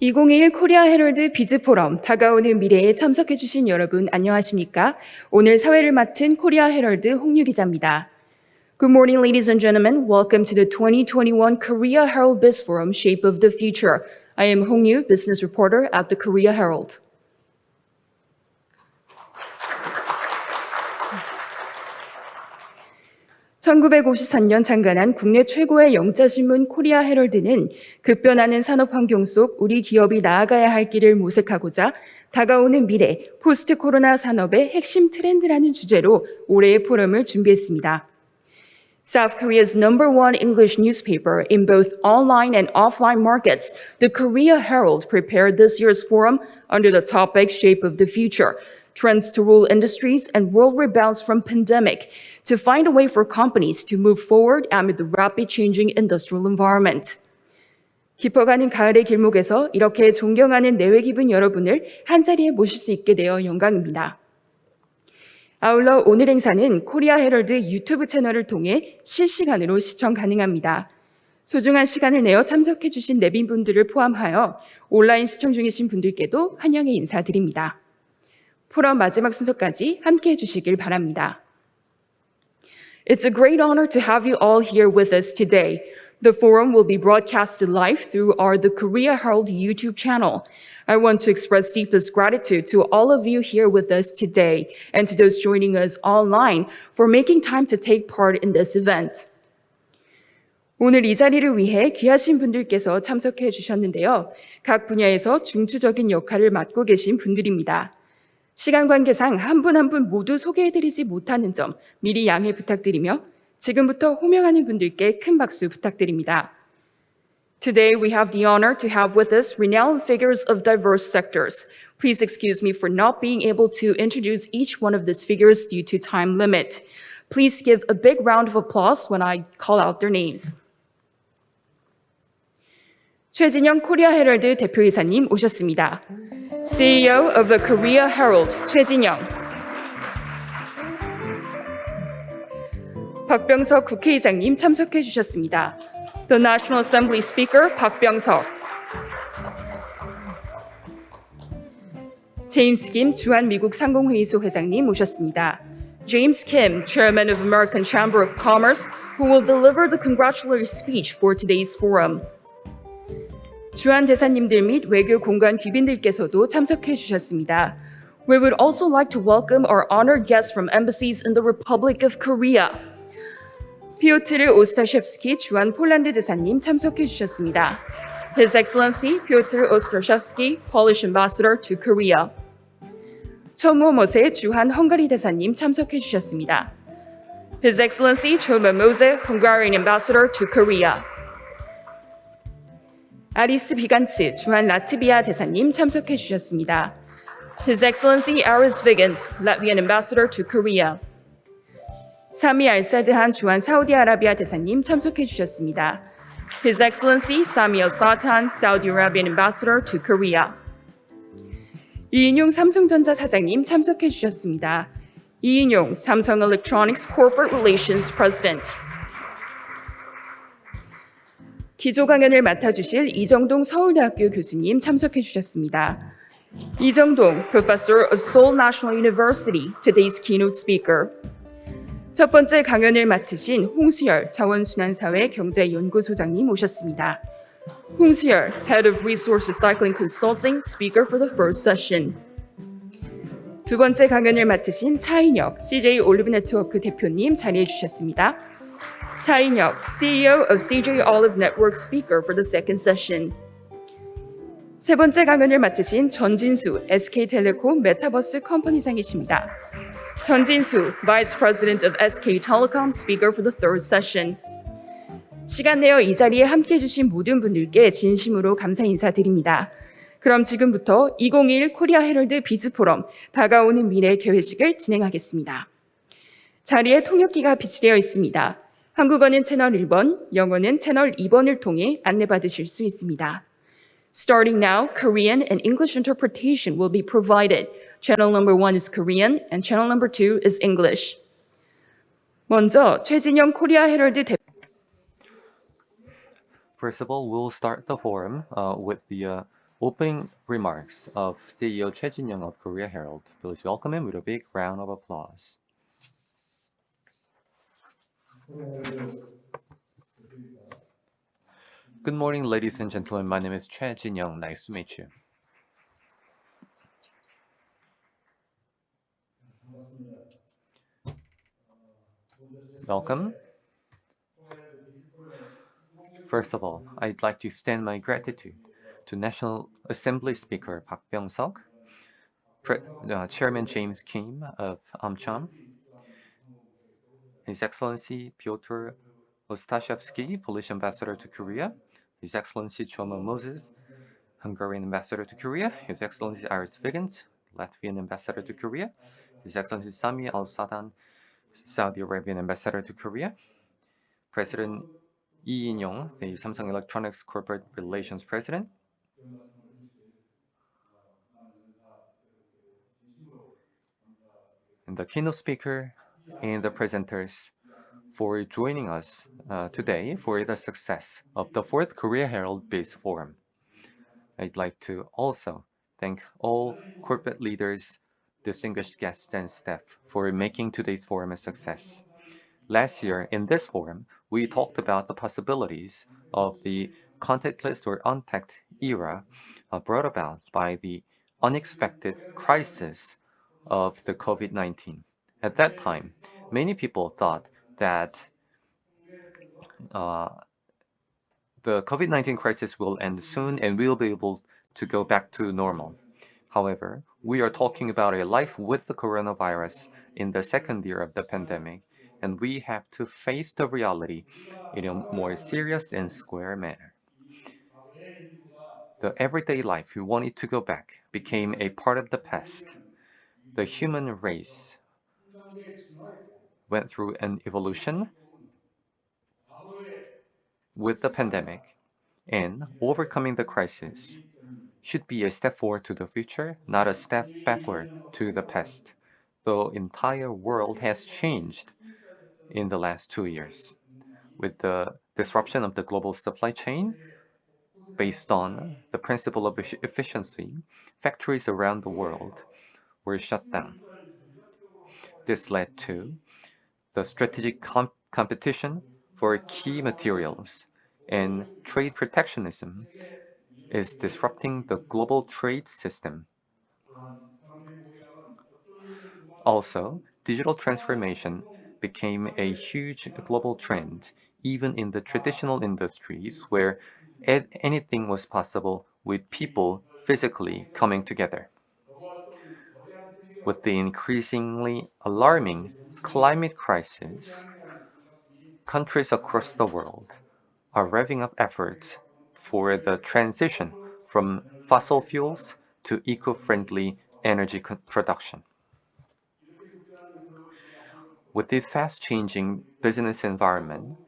2021 코리아 헤럴드 비즈 포럼 다가오는 미래에 참석해주신 여러분 안녕하십니까? 오늘 사회를 맡은 코리아 헤럴드 홍유 기자입니다. Good morning, ladies and gentlemen. Welcome to the 2021 Korea Herald Biz Forum Shape of the Future. I am Hong Yu, business reporter at the Korea Herald. (1953년) 창간한 국내 최고의 영자신문 코리아 헤럴드는 급변하는 산업 환경 속 우리 기업이 나아가야 할 길을 모색하고자 다가오는 미래, 포스트 코로나 산업의 핵심 트렌드라는 주제로 올해의 포럼을 준비했습니다. South Korea's #1 English newspaper in both online and offline markets, the Korea Herald prepared this year's forum under the topic Shape of the Future, Trends to Rule Industries and World Rebounds from Pandemic, to find a way for companies to move forward amid the rapid changing industrial environment. 깊어가는 가을의 길목에서 이렇게 존경하는 내외 기분 여러분을 한자리에 모실 수 있게 되어 영광입니다. 아울러 오늘 행사는 코리아 헤럴드 유튜브 채널을 통해 실시간으로 시청 가능합니다. 소중한 시간을 내어 참석해 주신 내빈분들을 포함하여 온라인 시청 중이신 분들께도 환영의 인사드립니다. 포럼 마지막 순서까지 함께해 주시길 바랍니다. It's a great honor to have you all here with us today. The forum will be broadcasted live through the Korea Herald YouTube channel. I want to express deepest gratitude to all of you here with us today and to those joining us online for making time to take part in this event. 오늘 이 자리를 위해 귀하신 분들께서 참석해 주셨는데요. 각 분야에서 중추적인 역할을 맡고 계신 분들입니다. 시간 관계상 한 분 한 분 모두 소개해드리지 못하는 점 미리 양해 부탁드리며 지금부터 호명하는 분들께 큰 박수 부탁드립니다. Today we have the honor to have with us renowned figures of diverse sectors. Please excuse me for not being able to introduce each one of these figures due to time limit. Please give a big round of applause when I call out their names. 최진영 코리아 헤럴드 대표이사님 오셨습니다. CEO of the Korea Herald, 최진영. 박병석 국회의장님 참석해 주셨습니다. The National Assembly Speaker, 박병석. 제임스 김 주한미국 상공회의소 회장님 오셨습니다. James Kim, Chairman of American Chamber of Commerce, who will deliver the congratulatory speech for today's forum. 주한 대사님들 및 외교 공관 귀빈들께서도 참석해 주셨습니다. We would also like to welcome our honored guests from embassies in the Republic of Korea. 피오트르 오스타셰프스키 주한 폴란드 대사님 참석해 주셨습니다. His Excellency Piotr Ostraszewski, Polish Ambassador to Korea. 초모모세 주한 헝가리 대사님 참석해 주셨습니다. His Excellency 초모모세 Hungarian Ambassador to Korea. 아리스 비간츠 주한 라트비아 대사님 참석해 주셨습니다. His Excellency Aris Vigans, Latvian Ambassador to Korea. 사미 알사드한 주한 사우디아라비아 대사님 참석해 주셨습니다. His Excellency Sami al-Satan, Saudi Arabian Ambassador to Korea. 이인용 삼성전자 사장님 참석해 주셨습니다. 이인용 삼성 Electronics Corporate Relations President. 기조 강연을 맡아주실 이정동 서울대학교 교수님 참석해 주셨습니다. 이정동, Professor of Seoul National University, today's keynote speaker. 첫 번째 강연을 맡으신 홍수열 자원순환사회 경제연구소장님 오셨습니다. 홍수열, Head of Resource Recycling Consulting, speaker for the first session. 두 번째 강연을 맡으신 차인혁, CJ OliveNetworks 대표님 자리해 주셨습니다. 차인혁, CEO of CJ OliveNetworks, speaker for the second session. 세 번째 강연을 맡으신 전진수, SK Telecom 메타버스 컴퍼니장이십니다. 전진수, Vice President of SK Telecom, speaker for the third session. 시간 내어 이 자리에 함께해 주신 모든 분들께 진심으로 감사 인사드립니다. 그럼 지금부터 2021 코리아 헤럴드 비즈 포럼 다가오는 미래 개회식을 진행하겠습니다. 자리에 통역기가 비치되어 있습니다. 한국어는 채널 1번, 영어는 채널 2번을 통해 안내받으실 수 있습니다. Starting now, Korean and English interpretation will be provided. Channel number 1 is Korean and channel number 2 is English. 먼저 최진영 코리아 헤럴드 First of all, we'll start the forum with the Opening remarks of CEO Jinyoung of Korea Herald. Please welcome him with a big round of applause. Good morning, ladies and gentlemen. My name is Jinyoung. Nice to meet you. Welcome. First of all, I'd like to extend my gratitude to National Assembly Speaker Byeong-seug, Chairman James Kim of AmCham, His Excellency Piotr Ostashevsky, Polish Ambassador to Korea, His Excellency Choma Moses, Hungarian Ambassador to Korea, His Excellency Iris Figgins, Latvian Ambassador to Korea, His Excellency Sami Al-Sadan, Saudi Arabian Ambassador to Korea, President In-hyok, the Samsung Electronics Corporate Relations President, and the keynote speaker and the presenters for joining us today for the success of the 4th Korea Herald Biz Forum. I'd like to also thank all corporate leaders, distinguished guests, and staff for making today's forum a success. Last year, in this forum, we talked about the possibilities of the contactless or untagged era brought about by the unexpected crisis of the COVID-19. At that time, many people thought that uh, the COVID-19 crisis will end soon and we'll be able to go back to normal. However, we are talking about a life with the coronavirus in the second year of the pandemic, and we have to face the reality in a more serious and square manner. The everyday life we wanted to go back became a part of the past. The human race went through an evolution with the pandemic, and overcoming the crisis should be a step forward to the future, not a step backward to the past. The entire world has changed in the last 2 years. With the disruption of the global supply chain, based on the principle of efficiency, factories around the world were shut down. This led to the strategic competition for key materials, and trade protectionism is disrupting the global trade system. Also, digital transformation became a huge global trend, even in the traditional industries where anything was possible with people physically coming together. With the increasingly alarming climate crisis, countries across the world are revving up efforts for the transition from fossil fuels to eco-friendly energy production. With this fast-changing business environment,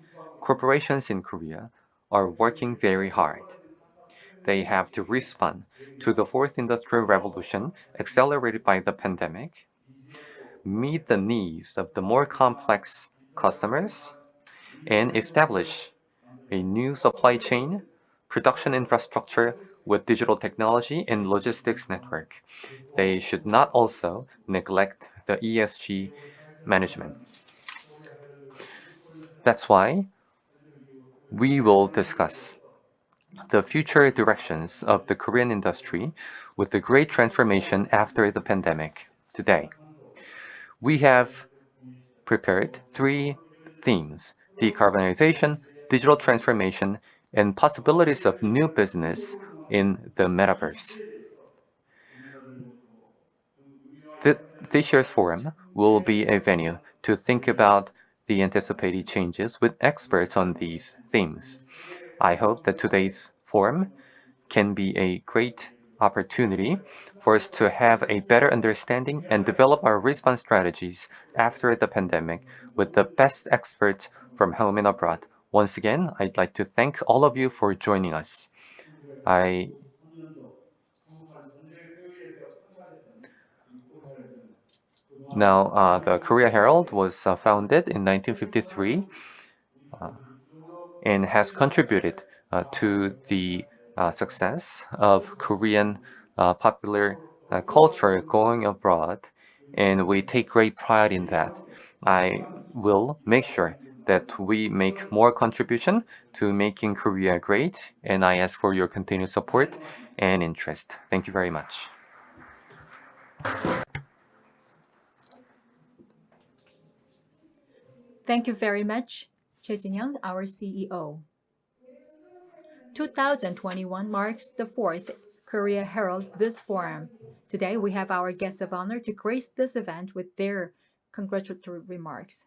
corporations in Korea are working very hard. They have to respond to the fourth industrial revolution accelerated by the pandemic, meet the needs of the more complex customers, and establish a new supply chain, production infrastructure with digital technology and logistics network. They should not also neglect the ESG management. That's why we will discuss the future directions of the Korean industry with the great transformation after the pandemic today. We have prepared 3 themes: decarbonization, digital transformation, and possibilities of new business in the Metaverse. This year's forum will be a venue to think about the anticipated changes with experts on these themes. I hope that today's forum can be a great opportunity for us to have a better understanding and develop our response strategies after the pandemic with the best experts from home and abroad. Once again, I'd like to thank all of you for joining us. The Korea Herald was founded in 1953 and has contributed to the success of Korean popular culture going abroad, and we take great pride in that. I will make sure that we make more contribution to making Korea great, and I ask for your continued support and interest. Thank you very much. Thank you very much, Jinyoung, our CEO. 2021 marks the fourth Korea Herald Biz Forum. Today, we have our guests of honor to grace this event with their congratulatory remarks.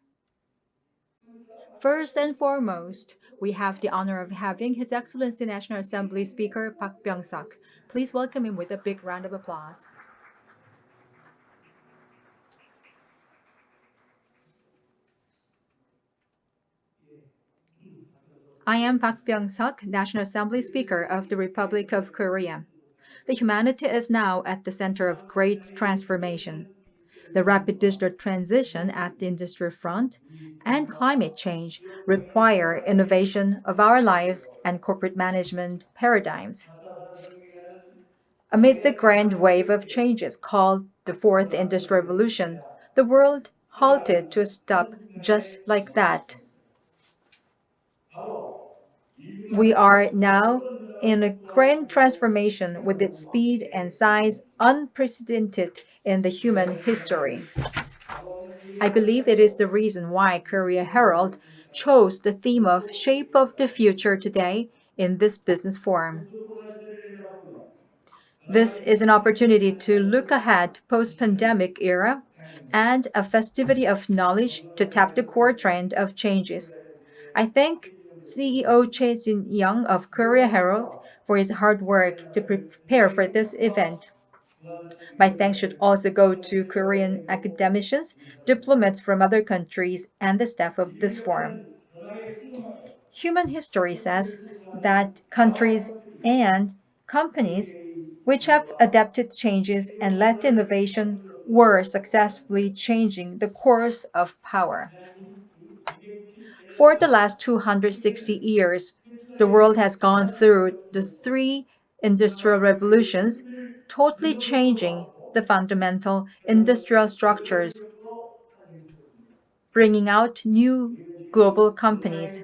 First and foremost, we have the honor of having His Excellency National Assembly Speaker Park Byeong-seug. Please welcome him with a big round of applause. I am Park Byeong-seug, National Assembly Speaker of the Republic of Korea. The humanity is now at the center of great transformation. The rapid digital transition at the industry front and climate change require innovation of our lives and corporate management paradigms. Amid the grand wave of changes called the Fourth Industrial Revolution, the world halted to a stop just like that. We are now in a grand transformation with its speed and size unprecedented in the human history. I believe it is the reason why Korea Herald chose the theme of Shape of the Future today in this business forum. This is an opportunity to look ahead post-pandemic era and a festivity of knowledge to tap the core trend of changes. I thank CEO Jin-young of Korea Herald for his hard work to prepare for this event. My thanks should also go to Korean academicians, diplomats from other countries, and the staff of this forum. Human history says that countries and companies which have adapted changes and led to innovation were successfully changing the course of power. For the last 260 years, the world has gone through the three industrial revolutions, totally changing the fundamental industrial structures, bringing out new global companies.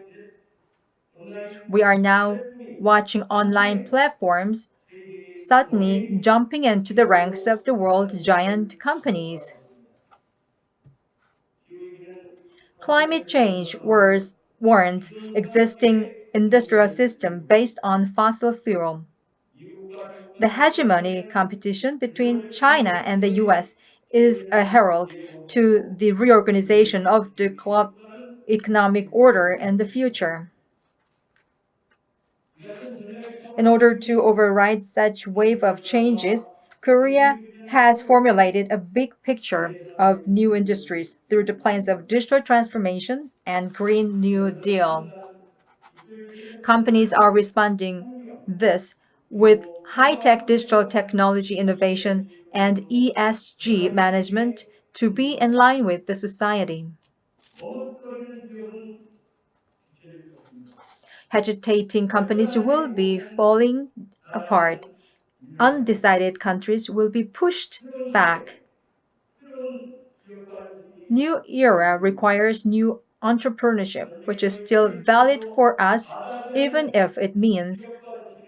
We are now watching online platforms suddenly jumping into the ranks of the world's giant companies. Climate change warrants existing industrial system based on fossil fuel. The hegemony competition between China and the US is a herald to the reorganization of the global economic order in the future. In order to override such wave of changes, Korea has formulated a big picture of new industries through the plans of digital transformation and Green New Deal. Companies are responding this with high-tech digital technology innovation and ESG management to be in line with the society. Hesitating companies will be falling apart. Undecided countries will be pushed back. New era requires new entrepreneurship, which is still valid for us, even if it means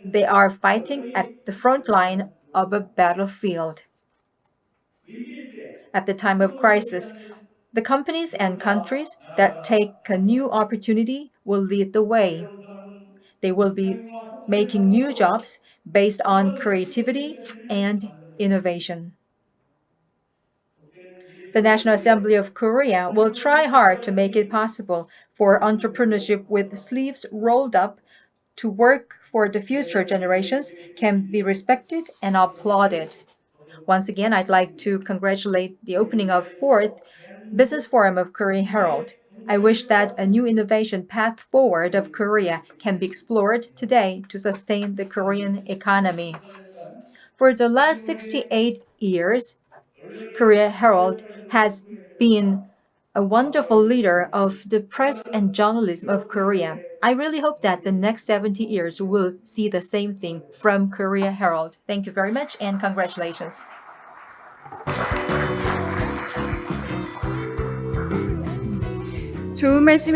they are fighting at the front line of a battlefield. At the time of crisis, the companies and countries that take a new opportunity will lead the way. They will be making new jobs based on creativity and innovation. The National Assembly of Korea will try hard to make it possible for entrepreneurship with sleeves rolled up to work for the future generations can be respected and applauded. Once again, I'd like to congratulate the opening of fourth Business Forum of Korea Herald. I wish that a new innovation path forward of Korea can be explored today to sustain the Korean economy. For the last 68 years, Korea Herald has been a wonderful leader of the press and journalism of Korea. I really hope that the next 70 years will see the same thing from Korea Herald. Thank you very much and congratulations. 좋은 말씀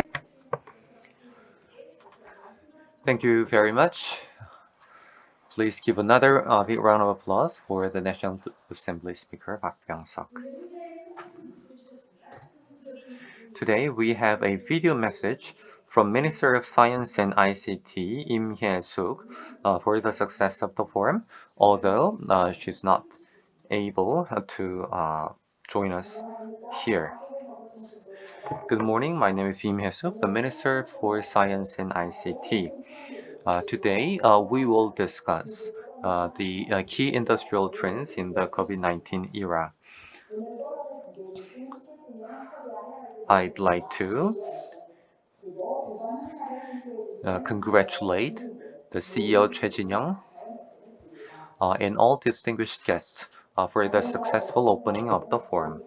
Thank you very much. Please give another big round of applause for the National Assembly Speaker Park Byeong-seug. Today we have a video message from Minister of Science and ICT Im Hye-sook for the success of the forum, although she's not able to join us here. Good morning, my name is Im Hye-sook, the Minister for Science and ICT. Today, we will discuss the key industrial trends in the COVID-19 era. I'd like to congratulate the CEO Choi Jinyoung and all distinguished guests for the successful opening of the forum.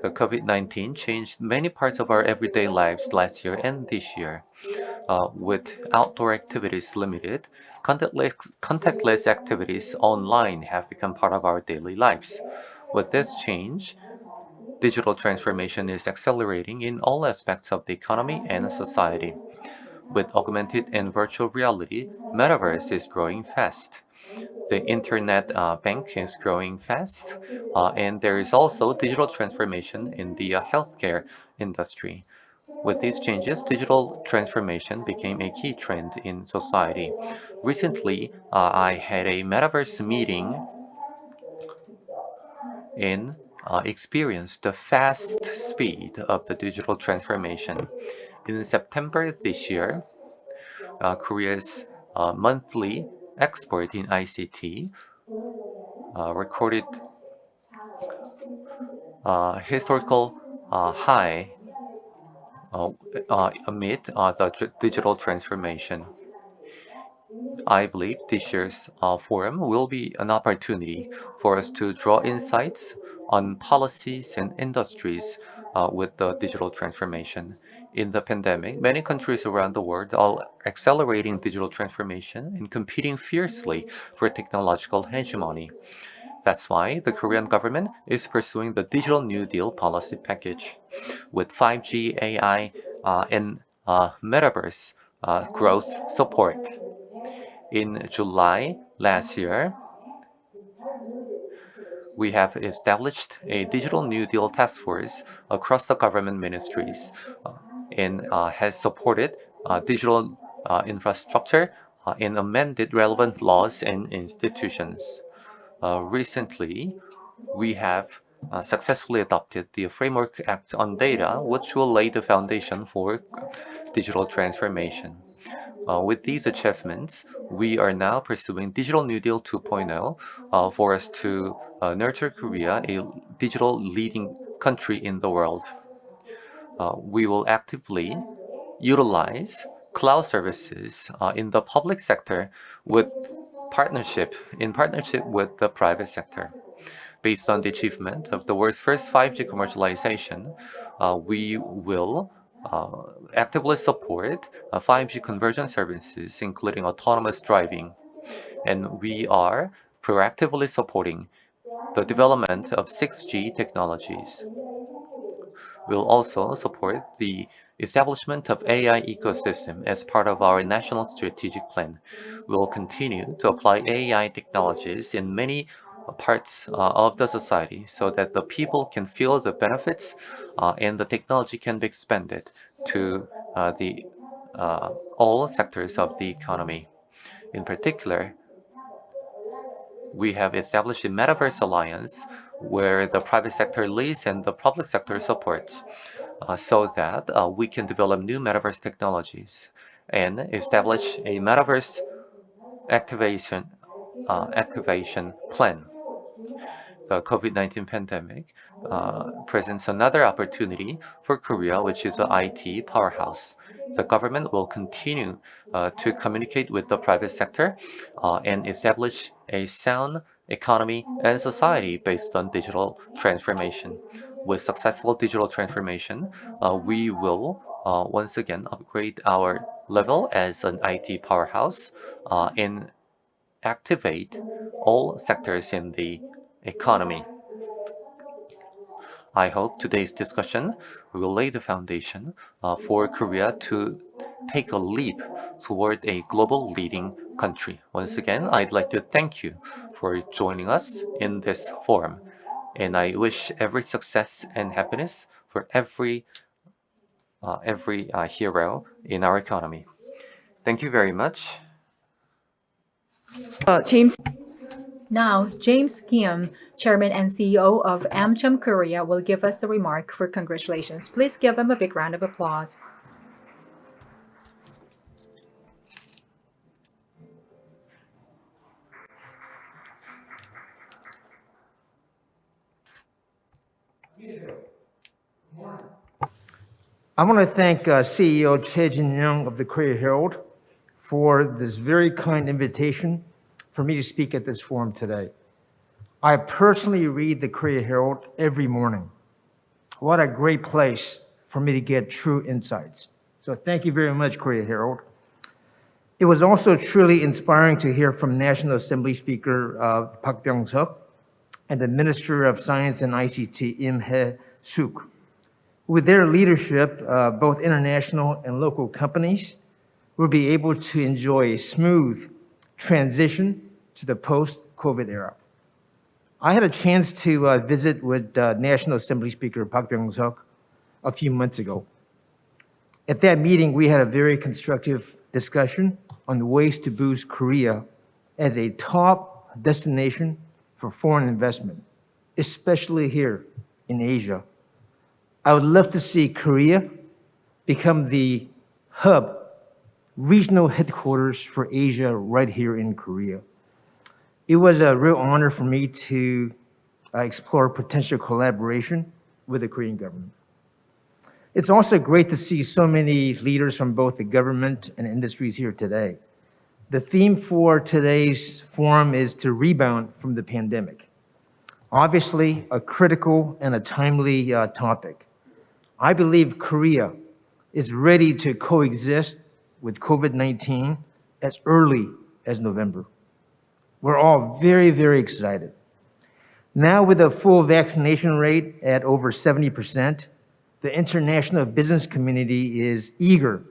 The COVID-19 changed many parts of our everyday lives last year and this year. With outdoor activities limited, contactless activities online have become part of our daily lives. With this change, digital transformation is accelerating in all aspects of the economy and society. With augmented and virtual reality, Metaverse is growing fast. The internet bank is growing fast, and there is also digital transformation in the healthcare industry. With these changes, digital transformation became a key trend in society. Recently, I had a Metaverse meeting and experienced the fast speed of the digital transformation. In September this year, Korea's monthly export in ICT recorded historical high amid the digital transformation. I believe this year's forum will be an opportunity for us to draw insights on policies and industries with the digital transformation. In the pandemic, many countries around the world are accelerating digital transformation and competing fiercely for technological hegemony. That's why the Korean government is pursuing the Digital New Deal policy package. With 5G, AI, and Metaverse growth support. In July last year, we have established a Digital New Deal task force across the government ministries and has supported digital infrastructure and amended relevant laws and institutions. Recently, we have successfully adopted the Framework Act on Data, which will lay the foundation for digital transformation. With these achievements, we are now pursuing Digital New Deal 2.0 for us to nurture Korea, a digital leading country in the world. We will actively utilize cloud services in the public sector in partnership with the private sector. Based on the achievement of the world's first 5G commercialization, we will actively support 5G conversion services, including autonomous driving. And we are proactively supporting the development of 6G technologies. We'll also support the establishment of AI ecosystem as part of our national strategic plan. We'll continue to apply AI technologies in many parts of the society so that the people can feel the benefits and the technology can be expanded to all sectors of the economy. In particular, we have established a Metaverse alliance where the private sector leads and the public sector supports so that we can develop new Metaverse technologies and establish a Metaverse activation plan. The COVID-19 pandemic presents another opportunity for Korea, which is an IT powerhouse. The government will continue to communicate with the private sector and establish a sound economy and society based on digital transformation. with successful digital transformation, we will once again upgrade our level as an IT powerhouse and activate all sectors in the economy. I hope today's discussion will lay the foundation for Korea to take a leap toward a global leading country. Once again, I'd like to thank you for joining us in this forum, and I wish every success and happiness for every hero in our economy. Thank you very much. 제임스 Now, James Kim, Chairman and CEO of AmCham Korea, will give us the remark for congratulations. Please give him a big round of applause. I want to thank CEO Jinyoung of the Korea Herald for this very kind invitation for me to speak at this forum today. I personally read the Korea Herald every morning. What a great place for me to get true insights. So thank you very much, Korea Herald. It was also truly inspiring to hear from National Assembly Speaker Byeong-seug and the Minister of Science and Ict, Hye-sook. With their leadership, both international and local companies will be able to enjoy a smooth transition to the post-COVID era. I had a chance to visit with National Assembly Speaker Byeong-seug a few months ago. At that meeting, we had a very constructive discussion on ways to boost Korea as a top destination for foreign investment, especially here in Asia. I would love to see Korea become the hub, regional headquarters for Asia right here in Korea. It was a real honor for me to explore potential collaboration with the Korean government. It's also great to see so many leaders from both the government and industries here today. The theme for today's forum is to rebound from the pandemic. Obviously, a critical and a timely topic. I believe Korea is ready to coexist with COVID-19 as early as November. We're all very, very excited. Now with a full vaccination rate at over 70%, the international business community is eager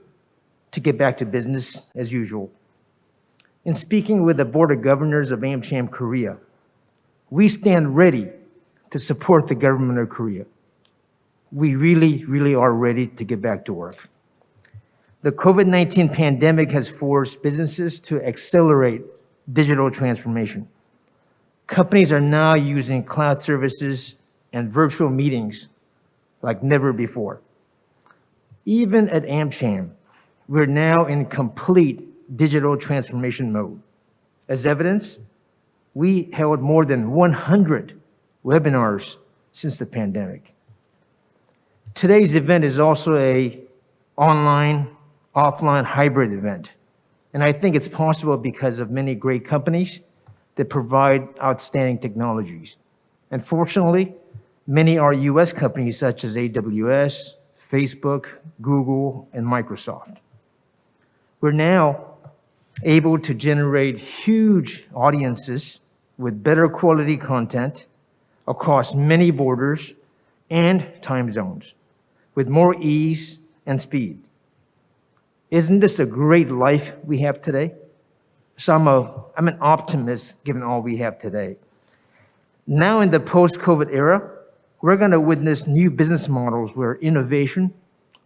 to get back to business as usual. In speaking with the Board of Governors of AmCham Korea, we stand ready to support the government of Korea. We really, really are ready to get back to work. The COVID-19 pandemic has forced businesses to accelerate digital transformation. Companies are now using cloud services and virtual meetings like never before. Even at AmCham, we're now in complete digital transformation mode. As evidence, we held more than 100 webinars since the pandemic. Today's event is also an online, offline hybrid event. And I think it's possible because of many great companies that provide outstanding technologies. And fortunately, many are US companies such as AWS, Facebook, Google, and Microsoft. We're now able to generate huge audiences with better quality content across many borders and time zones with more ease and speed. Isn't this a great life we have today? So I'm an optimist given all we have today. Now in the post-COVID era, we're going to witness new business models where innovation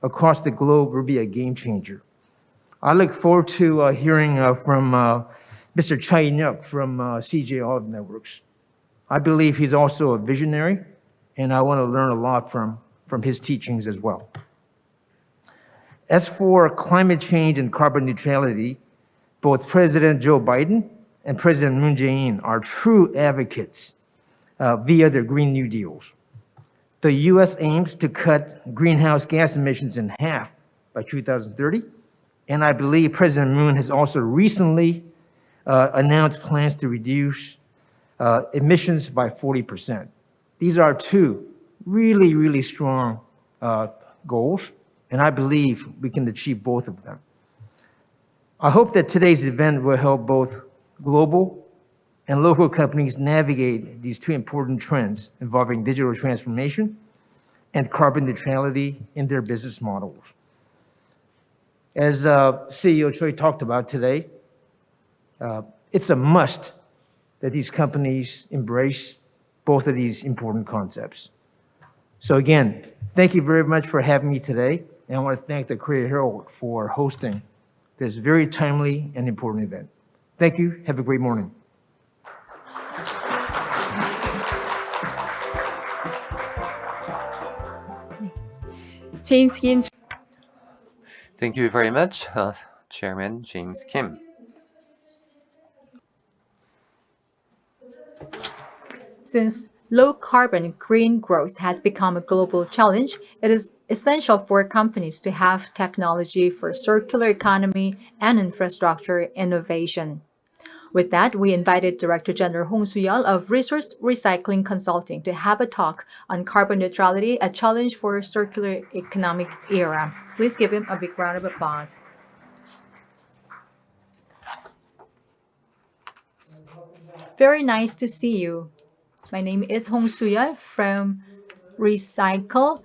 across the globe will be a game changer. I look forward to hearing from Mr. Choi from CJ OliveNetworks. I believe he's also a visionary, and I want to learn a lot from his teachings as well. As for climate change and carbon neutrality, both President Joe Biden and President Moon Jae-in are true advocates via their Green New Deals. The US aims to cut greenhouse gas emissions in half by 2030, and I believe President Moon has also recently announced plans to reduce emissions by 40%. These are two really, really strong goals, and I believe we can achieve both of them. I hope that today's event will help both global and local companies navigate these two important trends involving digital transformation and carbon neutrality in their business models. As CEO Choi talked about today, it's a must that these companies embrace both of these important concepts. So again, thank you very much for having me today, and I want to thank the Korea Herald for hosting this very timely and important event. Thank you. Have a great morning. 제임스 김 Thank you very much, Chairman James Kim. Since low-carbon green growth has become a global challenge, it is essential for companies to have technology for circular economy and infrastructure innovation. With that, we invited Director General Su-yeol of Resource Recycling Consulting to have a talk on carbon neutrality, a challenge for a circular economic era. Please give him a big round of applause. Very nice to see you. My name is Su-yeol from Recycle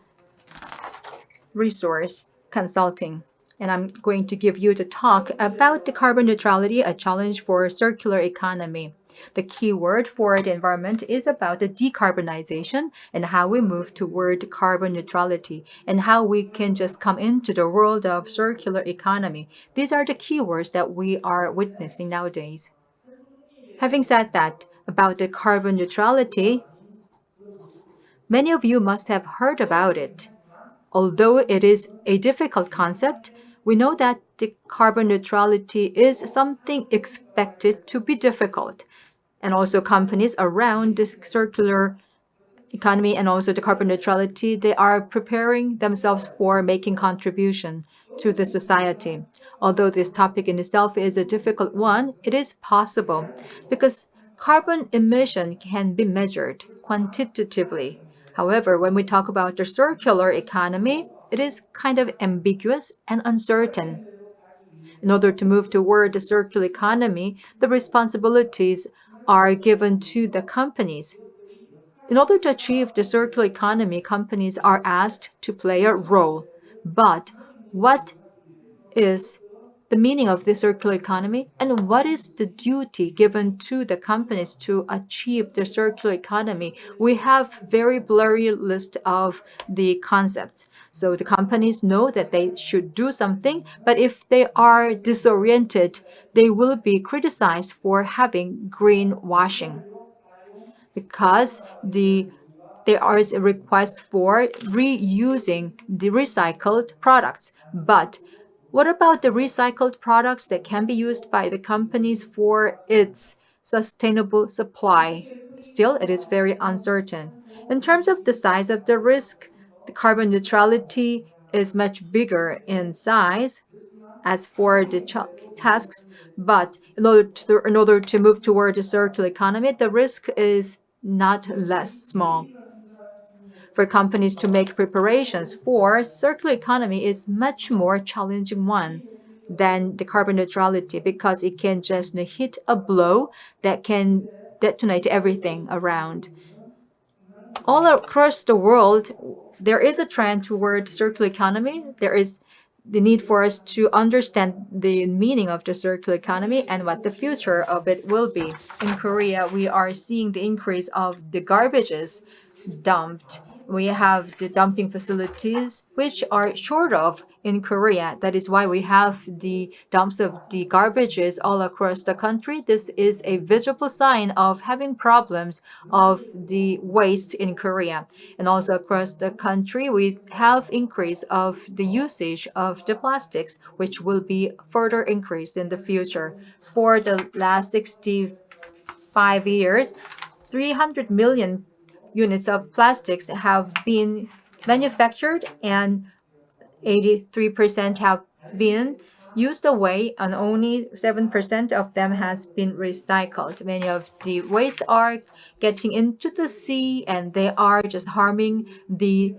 Resource Consulting, and I'm going to give you the talk about the carbon neutrality, a challenge for a circular economy. The key word for the environment is about the decarbonization and how we move toward carbon neutrality and how we can just come into the world of circular economy. These are the keywords that we are witnessing nowadays. Having said that, about the carbon neutrality, many of you must have heard about it. Although it is a difficult concept, we know that the carbon neutrality is something expected to be difficult. And also companies around this circular economy and also the carbon neutrality, they are preparing themselves for making contribution to the society. Although this topic in itself is a difficult one, it is possible because carbon emission can be measured quantitatively. However, when we talk about the circular economy, it is kind of ambiguous and uncertain. In order to move toward the circular economy, the responsibilities are given to the companies. In order to achieve the circular economy, companies are asked to play a role. But what is the meaning of the circular economy and what is the duty given to the companies to achieve the circular economy? We have very blurry list of the concepts. So the companies know that they should do something, but if they are disoriented, they will be criticized for having greenwashing because there is a request for reusing the recycled products. But what about the recycled products that can be used by the companies for its sustainable supply? Still, it is very uncertain. In terms of the size of the risk, the carbon neutrality is much bigger in size as for the tasks, but in order to move toward the circular economy, the risk is not less small. For companies to make preparations for circular economy is much more challenging one than the carbon neutrality because it can just hit a blow that can detonate everything around. All across the world, there is a trend toward circular economy. There is the need for us to understand the meaning of the circular economy and what the future of it will be. In Korea, we are seeing the increase of the garbages dumped. We have the dumping facilities, which are short of in Korea. That is why we have the dumps of the garbages all across the country. This is a visible sign of having problems of the waste in Korea. And also across the country, we have increase of the usage of the plastics, which will be further increased in the future. For the last 65 years, 300 million units of plastics have been manufactured and 83% have been used away and only 7% of them has been recycled. Many of the waste are getting into the sea and they are just harming the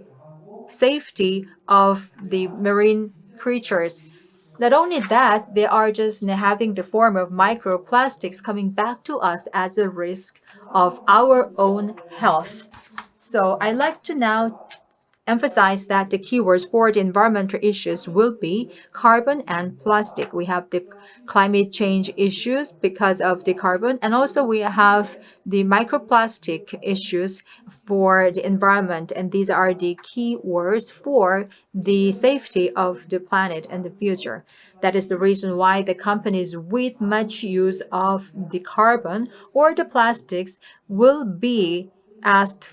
safety of the marine creatures. Not only that, they are just having the form of microplastics coming back to us as a risk of our own health. So I'd like to now emphasize that the keywords for the environmental issues will be carbon and plastic. We have the climate change issues because of the carbon, and also we have the microplastic issues for the environment, and these are the keywords for the safety of the planet and the future. That is the reason why the companies with much use of the carbon or the plastics will be asked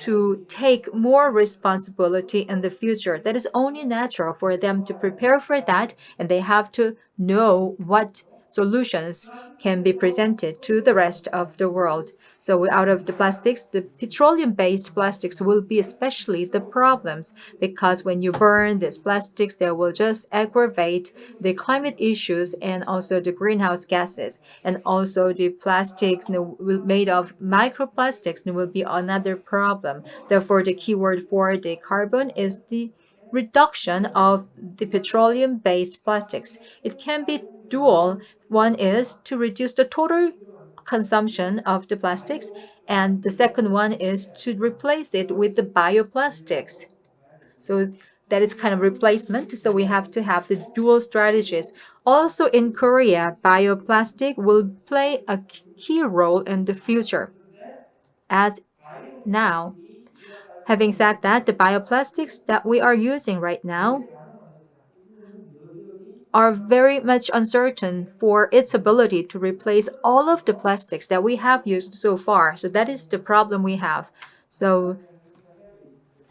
to take more responsibility in the future. That is only natural for them to prepare for that, and they have to know what solutions can be presented to the rest of the world. So out of the plastics, the petroleum-based plastics will be especially the problems, because when you burn these plastics, they will just aggravate the climate issues and also the greenhouse gases. And also the plastics made of microplastics will be another problem. Therefore, the keyword for the carbon is the reduction of the petroleum-based plastics. It can be dual. One is to reduce the total consumption of the plastics, and the second one is to replace it with the bioplastics. So that is kind of replacement. So we have to have the dual strategies. Also in Korea, bioplastic will play a key role in the future as now. Having said that, the bioplastics that we are using right now are very much uncertain for its ability to replace all of the plastics that we have used so far. So that is the problem we have. So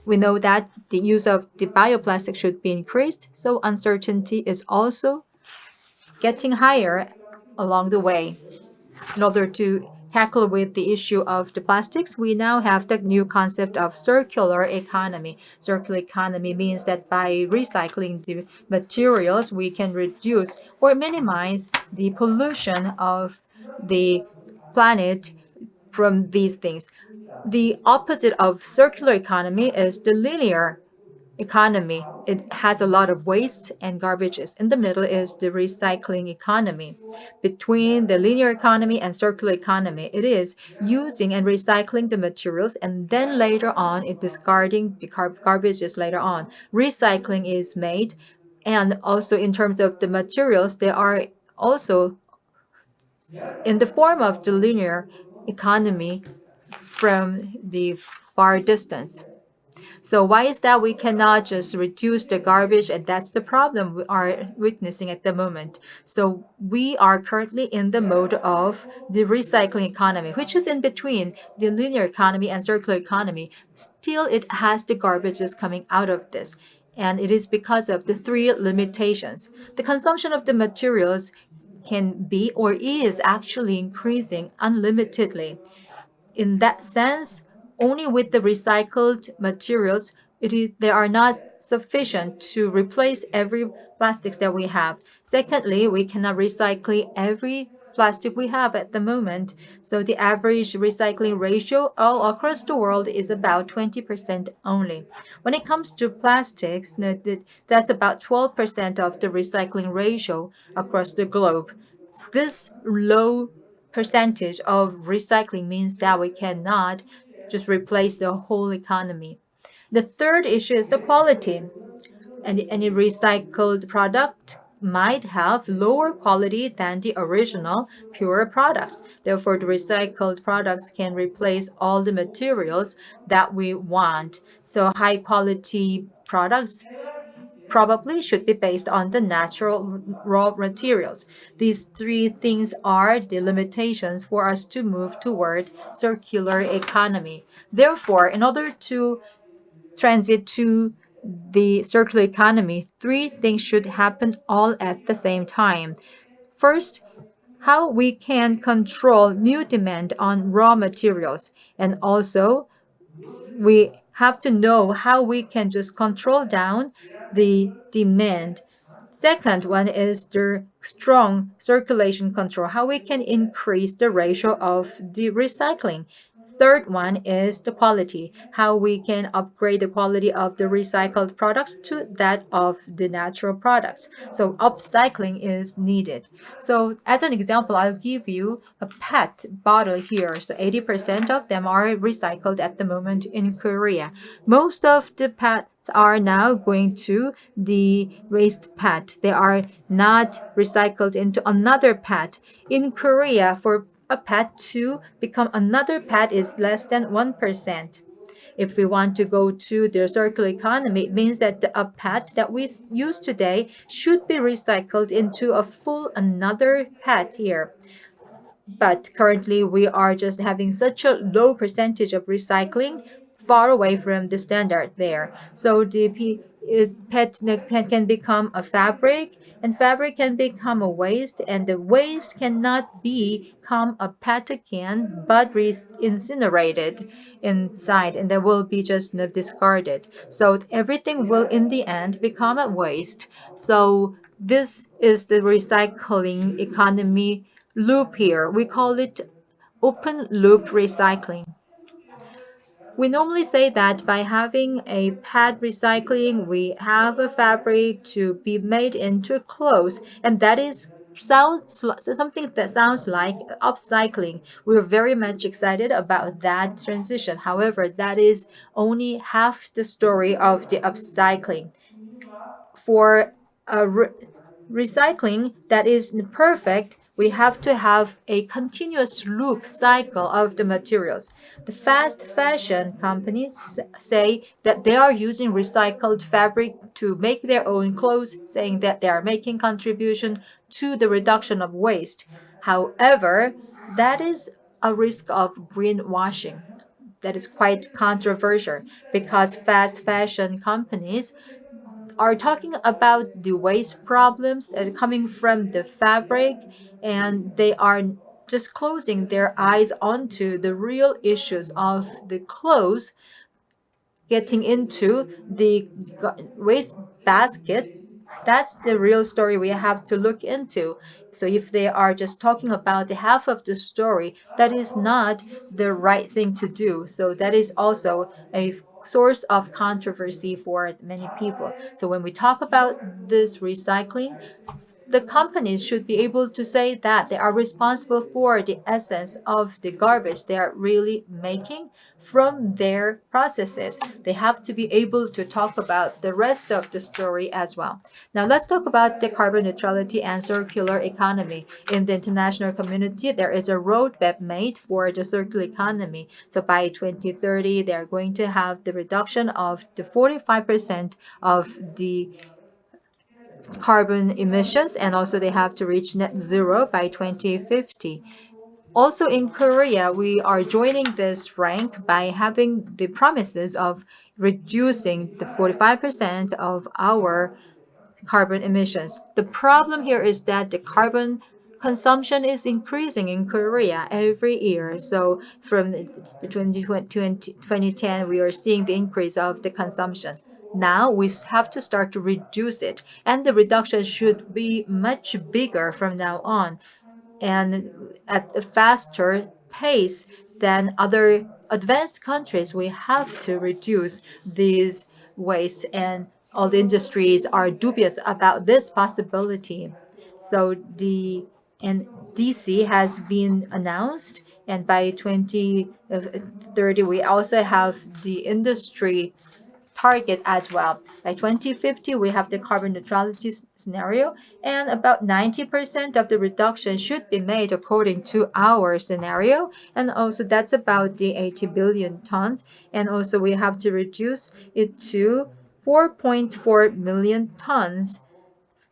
we know that the use of the bioplastic should be increased, so uncertainty is also getting higher along the way. In order to tackle with the issue of the plastics, we now have the new concept of circular economy. Circular economy means that by recycling the materials, we can reduce or minimize the pollution of the planet from these things. The opposite of circular economy is the linear economy. It has a lot of waste and garbages. In the middle is the recycling economy. Between the linear economy and circular economy, it is using and recycling the materials, and then later on it discarding the garbages later on. Recycling is made, and also in terms of the materials, they are also in the form of the linear economy from the far distance. So why is that we cannot just reduce the garbage? And that's the problem we are witnessing at the moment. So we are currently in the mode of the recycling economy, which is in between the linear economy and circular economy. Still, it has the garbages coming out of this. And it is because of the three limitations. The consumption of the materials can be or is actually increasing unlimitedly. In that sense, only with the recycled materials, they are not sufficient to replace every plastics that we have. Secondly, we cannot recycle every plastic we have at the moment. So the average recycling ratio all across the world is about 20% only. When it comes to plastics, that's about 12% of the recycling ratio across the globe. This low percentage of recycling means that we cannot just replace the whole economy. The third issue is the quality. Any recycled product might have lower quality than the original pure products. Therefore, the recycled products can replace all the materials that we want. So high quality products probably should be based on the natural raw materials. These three things are the limitations for us to move toward circular economy. Therefore, in order to transit to the circular economy, three things should happen all at the same time. First, how we can control new demand on raw materials, and also we have to know how we can just control down the demand. Second one is the strong circulation control, how we can increase the ratio of the recycling. Third one is the quality, how we can upgrade the quality of the recycled products to that of the natural products. So upcycling is needed. So as an example, I'll give you a PET bottle here. So 80% of them are recycled at the moment in Korea. Most of the PETs are now going to the waste PET. They are not recycled into another PET. In Korea, for a PET to become another PET is less than 1%. If we want to go to the circular economy, it means that a PET that we use today should be recycled into a full another PET here. But currently, we are just having such a low percentage of recycling, far away from the standard there. So the PET can become a fabric, and fabric can become a waste, and the waste cannot become a PET again, but incinerated inside, and they will be just discarded. So everything will, in the end, become a waste. So this is the recycling economy loop here. We call it open loop recycling. We normally say that by having a pad recycling, we have a fabric to be made into clothes, and that is something that sounds like upcycling. We're very much excited about that transition. However, that is only half the story of the upcycling. For a recycling that is perfect, we have to have a continuous loop cycle of the materials. The fast fashion companies say that they are using recycled fabric to make their own clothes, saying that they are making contribution to the reduction of waste. However, that is a risk of greenwashing. That is quite controversial because fast fashion companies are talking about the waste problems that are coming from the fabric, and they are just closing their eyes onto the real issues of the clothes getting into the waste basket. That's the real story we have to look into. So if they are just talking about the half of the story, that is not the right thing to do. So that is also a source of controversy for many people. So when we talk about this recycling, the companies should be able to say that they are responsible for the essence of the garbage they are really making from their processes. They have to be able to talk about the rest of the story as well. Now let's talk about the carbon neutrality and circular economy. In the international community, there is a roadmap made for the circular economy. So by 2030, they're going to have the reduction of the 45% of the carbon emissions, and also they have to reach net zero by 2050. Also in Korea, we are joining this rank by having the promises of reducing the 45% of our carbon emissions. The problem here is that the carbon consumption is increasing in Korea every year. So from the 2010, we are seeing the increase of the consumption. Now we have to start to reduce it, and the reduction should be much bigger from now on and at a faster pace than other advanced countries. We have to reduce these wastes, and all the industries are dubious about this possibility. So the NDC has been announced, and by 2030 we also have the industry target as well. By 2050, we have the carbon neutrality scenario, and about 90% of the reduction should be made according to our scenario. And also that's about the 80 billion tons. And also we have to reduce it to 4.4 million tons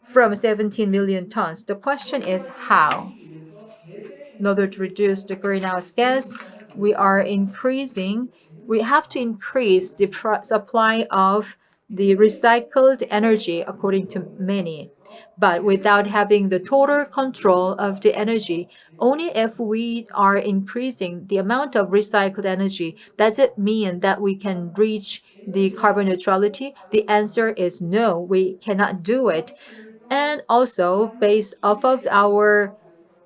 from 17 million tons. The question is how? In order to reduce the greenhouse gas, we have to increase the supply of the recycled energy according to many, but without having the total control of the energy. Only if we are increasing the amount of recycled energy, does it mean that we can reach the carbon neutrality? The answer is no, we cannot do it. And also, based off of our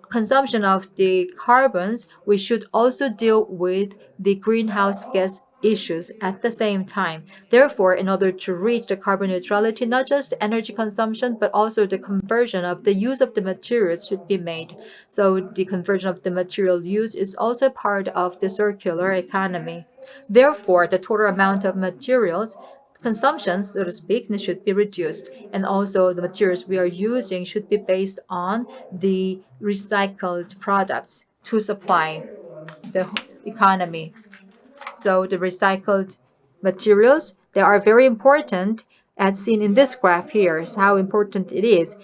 consumption of the carbons, we should also deal with the greenhouse gas issues at the same time. Therefore, in order to reach the carbon neutrality, not just energy consumption, but also the conversion of the use of the materials should be made. So the conversion of the material use is also part of the circular economy. Therefore, the total amount of materials consumption, so to speak, should be reduced. And also the materials we are using should be based on the recycled products to supply the economy. So the recycled materials, they are very important, as seen in this graph here, is how important it is.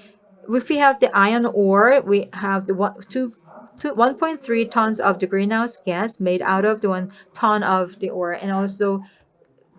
If we have the iron ore, we have the 1.3 tons of the greenhouse gas made out of the 1 ton of the ore, and also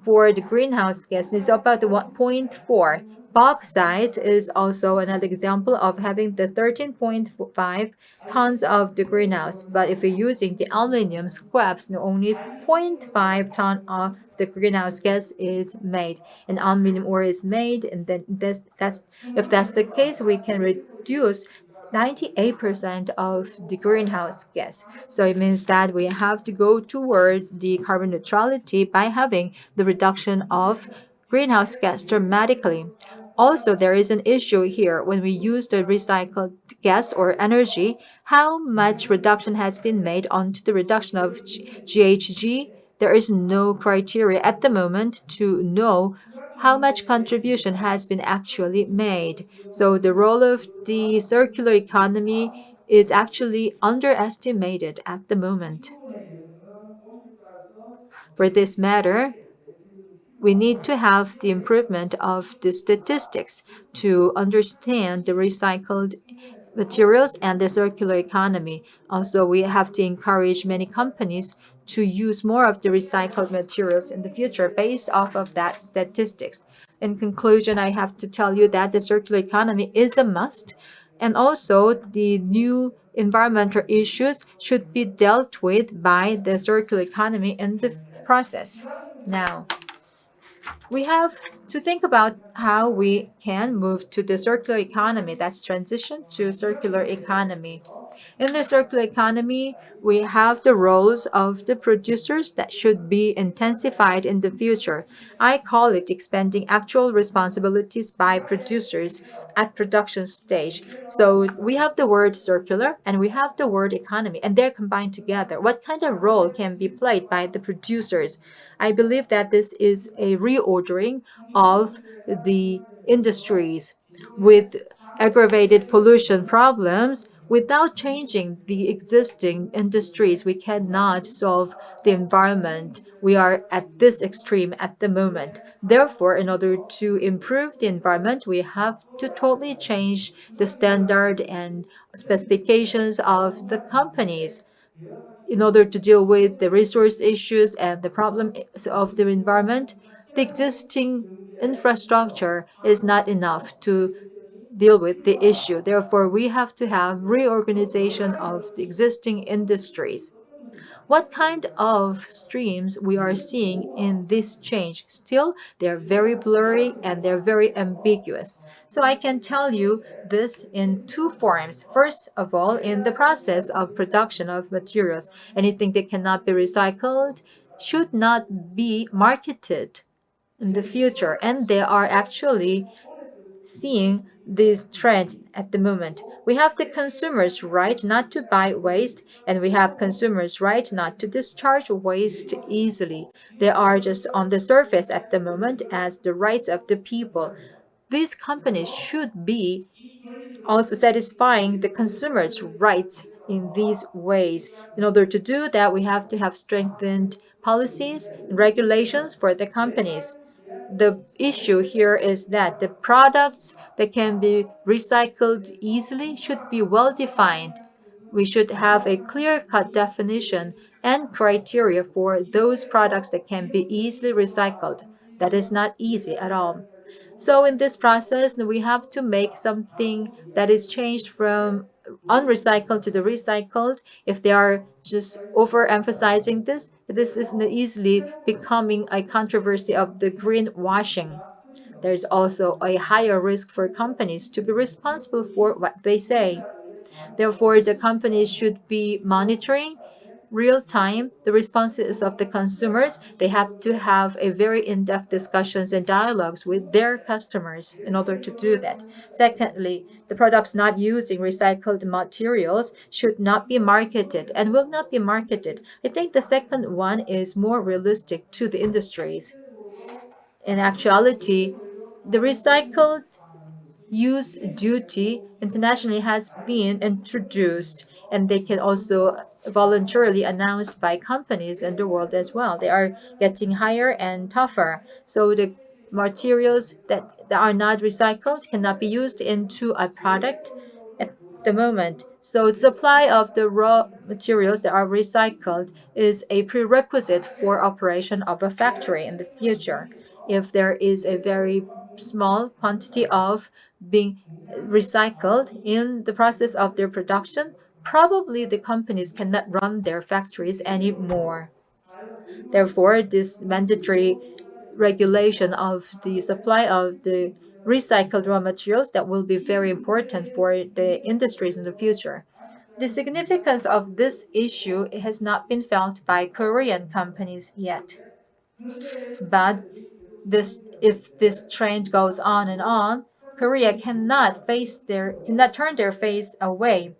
for the greenhouse gas is about 1.4. Bauxite is also another example of having the 13.5 tons of the greenhouse. But if we're using the aluminum scraps, only 0.5 ton of the greenhouse gas is made, and aluminum ore is made, and then that's if that's the case, we can reduce 98% of the greenhouse gas. So it means that we have to go toward the carbon neutrality by having the reduction of greenhouse gas dramatically. Also, there is an issue here when we use the recycled gas or energy, how much reduction has been made onto the reduction of GHG. There is no criteria at the moment to know how much contribution has been actually made. So the role of the circular economy is actually underestimated at the moment. For this matter, we need to have the improvement of the statistics to understand the recycled materials and the circular economy. Also, we have to encourage many companies to use more of the recycled materials in the future based off of that statistics. In conclusion, I have to tell you that the circular economy is a must, and also the new environmental issues should be dealt with by the circular economy in the process. Now, we have to think about how we can move to the circular economy. That's transition to circular economy. In the circular economy, we have the roles of the producers that should be intensified in the future. I call it expanding actual responsibilities by producers at production stage. So we have the word circular and we have the word economy, and they're combined together. What kind of role can be played by the producers? I believe that this is a reordering of the industries with aggravated pollution problems. Without changing the existing industries, we cannot solve the environment. We are at this extreme at the moment. Therefore, in order to improve the environment, we have to totally change the standard and specifications of the companies in order to deal with the resource issues and the problem of the environment. The existing infrastructure is not enough to deal with the issue. Therefore, we have to have reorganization of the existing industries. What kind of streams we are seeing in this change? Still, they're very blurry and they're very ambiguous. So I can tell you this in two forms. First of all, in the process of production of materials, anything that cannot be recycled should not be marketed in the future. And they are actually seeing these trends at the moment. We have the consumer's right not to buy waste, and we have consumers' right not to discharge waste easily. They are just on the surface at the moment as the rights of the people. These companies should be also satisfying the consumer's rights in these ways. In order to do that, we have to have strengthened policies and regulations for the companies. The issue here is that the products that can be recycled easily should be well defined. We should have a clear-cut definition and criteria for those products that can be easily recycled. That is not easy at all. So in this process, we have to make something that is changed from unrecycled to the recycled. If they are just overemphasizing this is easily becoming a controversy of the greenwashing. There's also a higher risk for companies to be responsible for what they say. Therefore, the companies should be monitoring real time the responses of the consumers. They have to have a very in-depth discussions and dialogues with their customers in order to do that. Secondly, the products not using recycled materials should not be marketed and will not be marketed. I think the second one is more realistic to the industries. In actuality, the recycled use duty internationally has been introduced, and they can also voluntarily announced by companies in the world as well. They are getting higher and tougher. So the materials that are not recycled cannot be used into a product at the moment. So the supply of the raw materials that are recycled is a prerequisite for operation of a factory in the future. If there is a very small quantity of being recycled in the process of their production, probably the companies cannot run their factories anymore. Therefore, this mandatory regulation of the supply of the recycled raw materials that will be very important for the industries in the future. The significance of this issue has not been felt by Korean companies yet. But if this trend goes on and on, Korea cannot turn their face away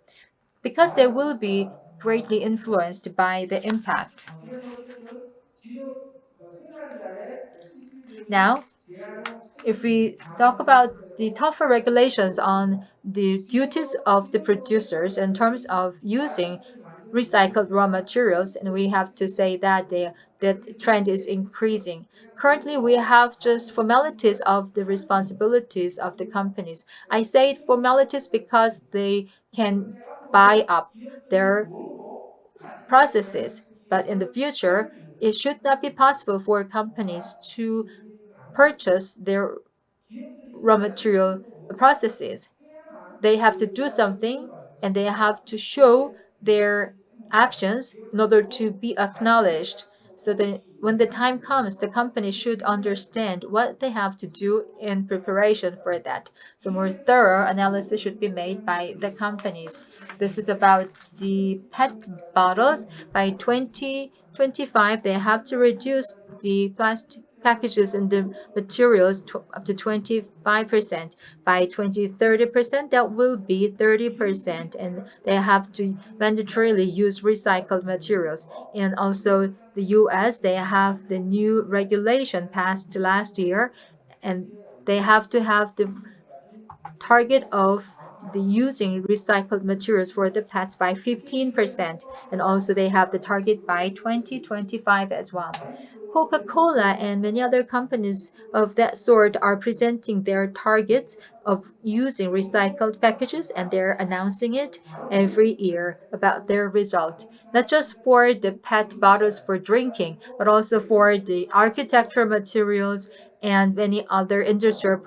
because they will be greatly influenced by the impact. Now, if we talk about the tougher regulations on the duties of the producers in terms of using recycled raw materials, and we have to say that the trend is increasing. Currently, we have just formalities of the responsibilities of the companies. I say formalities because they can buy up their processes, but in the future, it should not be possible for companies to purchase their raw material processes. They have to do something and they have to show their actions in order to be acknowledged. So that when the time comes, the company should understand what they have to do in preparation for that. So more thorough analysis should be made by the companies. This is about the PET bottles. By 2025, they have to reduce the plastic packages and the materials up to 25%. By 2030, that will be 30%, and they have to mandatorily use recycled materials. And also the US, they have the new regulation passed last year, and they have to have the target of the using recycled materials for the pets by 15%, and also they have the target by 2025 as well. Coca-Cola and many other companies of that sort are presenting their targets of using recycled packages, and they're announcing it every year about their result. Not just for the PET bottles for drinking, but also for the architecture materials and many other industrial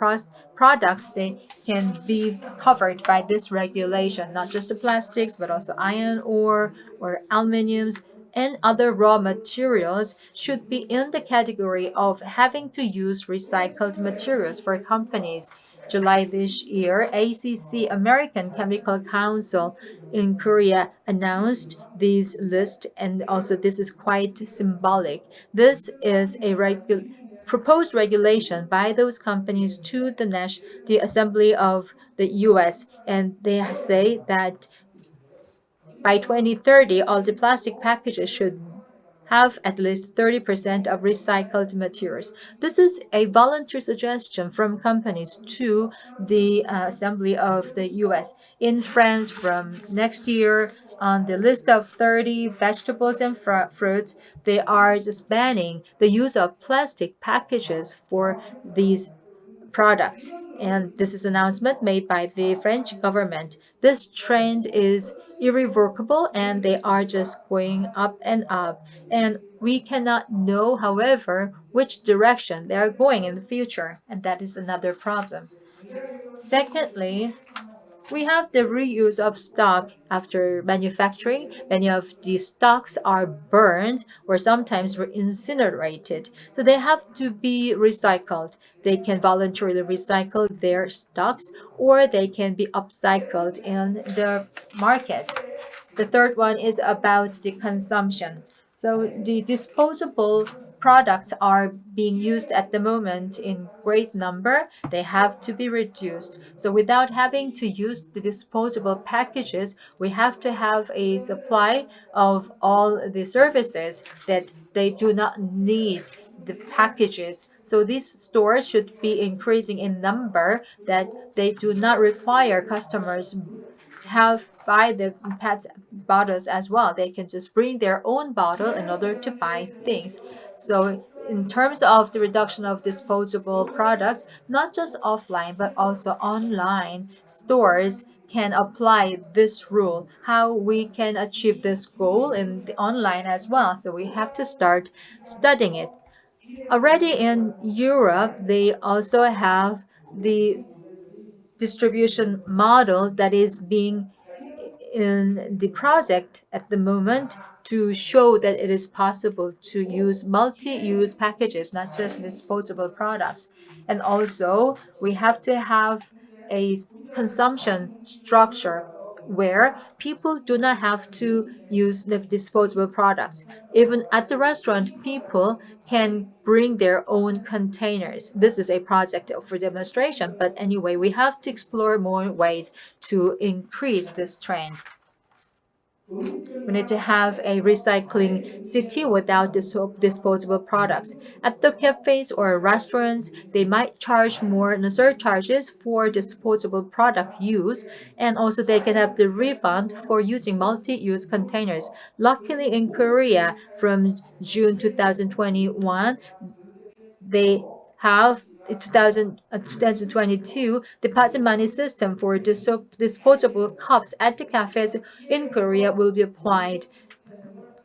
products. They can be covered by this regulation, not just the plastics, but also iron ore or aluminiums and other raw materials should be in the category of having to use recycled materials for companies. July this year, ACC, American Chemical Council in Korea, announced this list, and also this is quite symbolic. This is a proposed regulation by those companies to the Assembly of the US, and they say that by 2030, all the plastic packages should have at least 30% of recycled materials. This is a voluntary suggestion from companies to the Assembly of the US. In France, from next year, on the list of 30 vegetables and fruits, they are just banning the use of plastic packages for these products. And this is an announcement made by the French government. This trend is irrevocable and they are just going up and up. And we cannot know, however, which direction they are going in the future. And that is another problem. Secondly, We have the reuse of stock after manufacturing. Many of these stocks are burned or sometimes were incinerated. So they have to be recycled. They can voluntarily recycle their stocks or they can be upcycled in the market. The third one is about the consumption. So the disposable products are being used at the moment in great number. They have to be reduced. So without having to use the disposable packages, we have to have a supply of all the services that they do not need the packages. So these stores should be increasing in number that they do not require customers have buy the pets bottles as well. They can just bring their own bottle in order to buy things. So in terms of the reduction of disposable products, not just offline but also online stores can apply this rule. How we can achieve this goal in the online as well. So we have to start studying it. Already in Europe, they also have the distribution model that is being in the project at the moment to show that it is possible to use multi-use packages, not just disposable products. And also, we have to have a consumption structure where people do not have to use the disposable products. Even at the restaurant, people can bring their own containers. This is a project for demonstration, but anyway, we have to explore more ways to increase this trend. We need to have a recycling city without disposable products. At the cafes or restaurants, they might charge more surcharges for disposable product use, and also they can have the refund for using multi-use containers. Luckily, in Korea, from June 2021, they have 2022 deposit money system for disposable cups at the cafes in Korea will be applied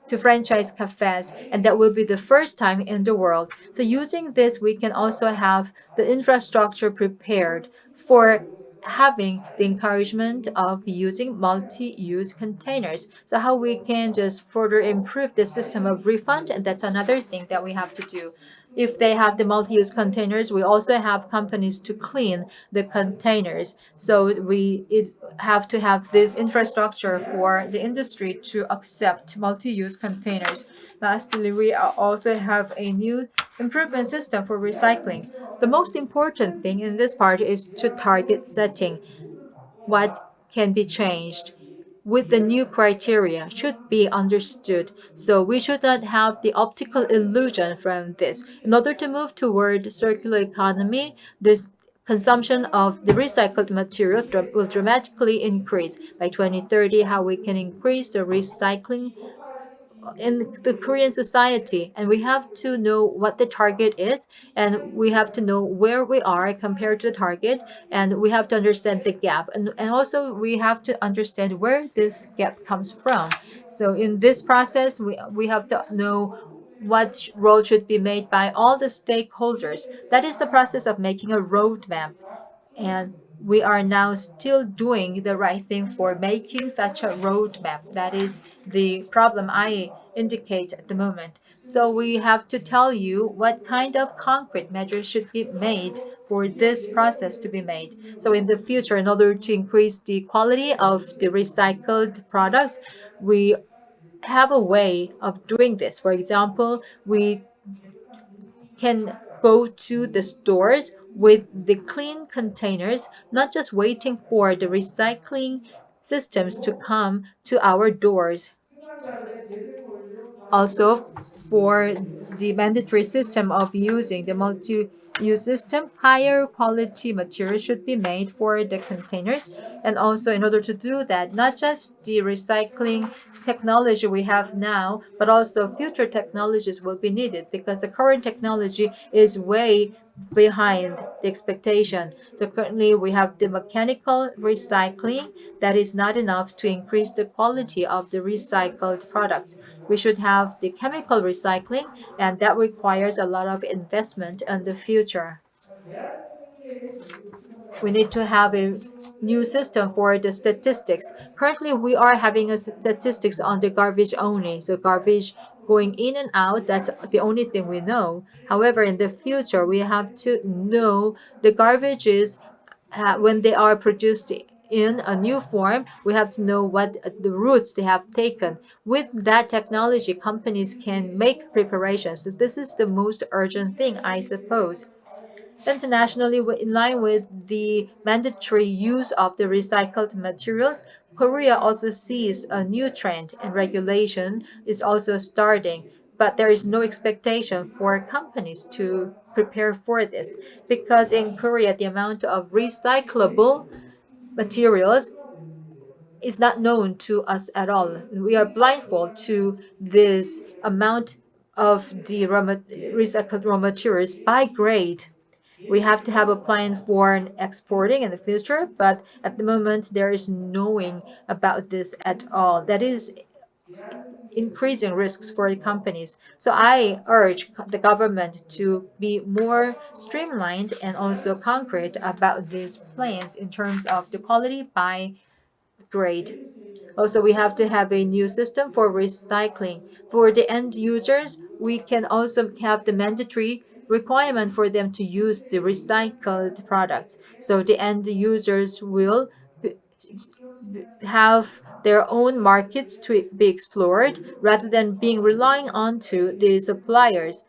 to franchise cafes, and that will be the first time in the world. So using this, we can also have the infrastructure prepared for having the encouragement of using multi-use containers. So how we can just further improve the system of refund, and that's another thing that we have to do. If they have the multi-use containers, we also have companies to clean the containers. So we have to have this infrastructure for the industry to accept multi-use containers. Lastly, we also have a new improvement system for recycling. The most important thing in this part is to target setting. What can be changed with the new criteria should be understood. So we should not have the optical illusion from this. In order to move toward circular economy, this consumption of the recycled materials will dramatically increase. By 2030, how we can increase the recycling in the Korean society, and we have to know what the target is, and we have to know where we are compared to the target, and we have to understand the gap, and also we have to understand where this gap comes from. So in this process, we have to know what role should be made by all the stakeholders. That is the process of making a roadmap. And we are now still doing the right thing for making such a roadmap. That is the problem I indicate at the moment. So we have to tell you what kind of concrete measures should be made for this process to be made. So in the future, in order to increase the quality of the recycled products, we have a way of doing this. For example, we can go to the stores with the clean containers, not just waiting for the recycling systems to come to our doors. Also, for the mandatory system of using the multi-use system, higher quality materials should be made for the containers. And also, in order to do that, not just the recycling technology we have now, but also future technologies will be needed because the current technology is way behind the expectation. So currently we have the mechanical recycling that is not enough to increase the quality of the recycled products. We should have the chemical recycling, and that requires a lot of investment in the future. We need to have a new system for the statistics. Currently, we are having a statistics on the garbage only. So garbage going in and out, that's the only thing we know. However, in the future, we have to know the garbages when they are produced in a new form. We have to know what the routes they have taken. With that technology, companies can make preparations. So this is the most urgent thing, I suppose. Internationally, in line with the mandatory use of the recycled materials, Korea also sees a new trend and regulation is also starting. But there is no expectation for companies to prepare for this because in Korea, the amount of recyclable materials is not known to us at all. We are blindfold to this amount of the recycled raw materials by grade. We have to have a plan for exporting in the future, but at the moment there is knowing about this at all. That is increasing risks for the companies. So I urge the government to be more streamlined and also concrete about these plans in terms of the quality by grade. Also, we have to have a new system for recycling. For the end users, we can also have the mandatory requirement for them to use the recycled products. So the end users will have their own markets to be explored rather than being relying on to the suppliers.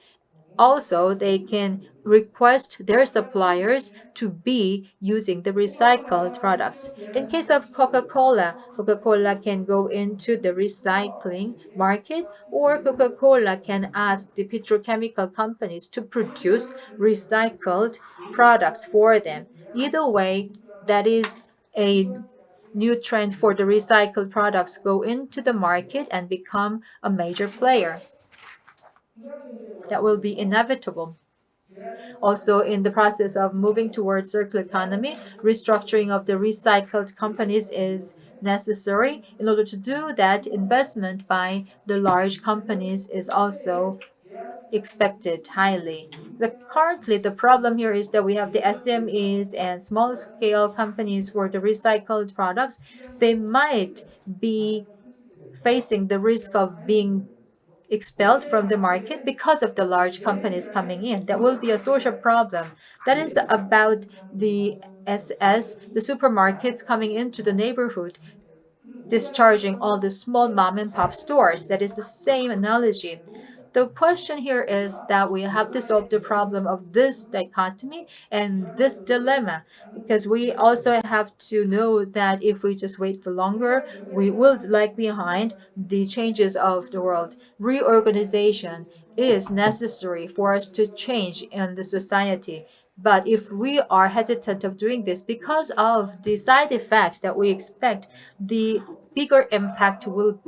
Also, they can request their suppliers to be using the recycled products. In case of Coca-Cola, Coca-Cola can go into the recycling market, or Coca-Cola can ask the petrochemical companies to produce recycled products for them. Either way, that is a new trend for the recycled products go into the market and become a major player. That will be inevitable. Also, in the process of moving towards circular economy, restructuring of the recycled companies is necessary. In order to do that, investment by the large companies is also expected highly. Currently, the problem here is that we have the SMEs and small scale companies for the recycled products. They might be facing the risk of being expelled from the market because of the large companies coming in. That will be a social problem. That is about the the supermarkets coming into the neighborhood, discharging all the small mom and pop stores. That is the same analogy. The question here is that we have to solve the problem of this dichotomy and this dilemma, because we also have to know that if we just wait for longer, we will lag behind the changes of the world. Reorganization is necessary for us to change in the society. But if we are hesitant of doing this because of the side effects that we expect, the bigger impact will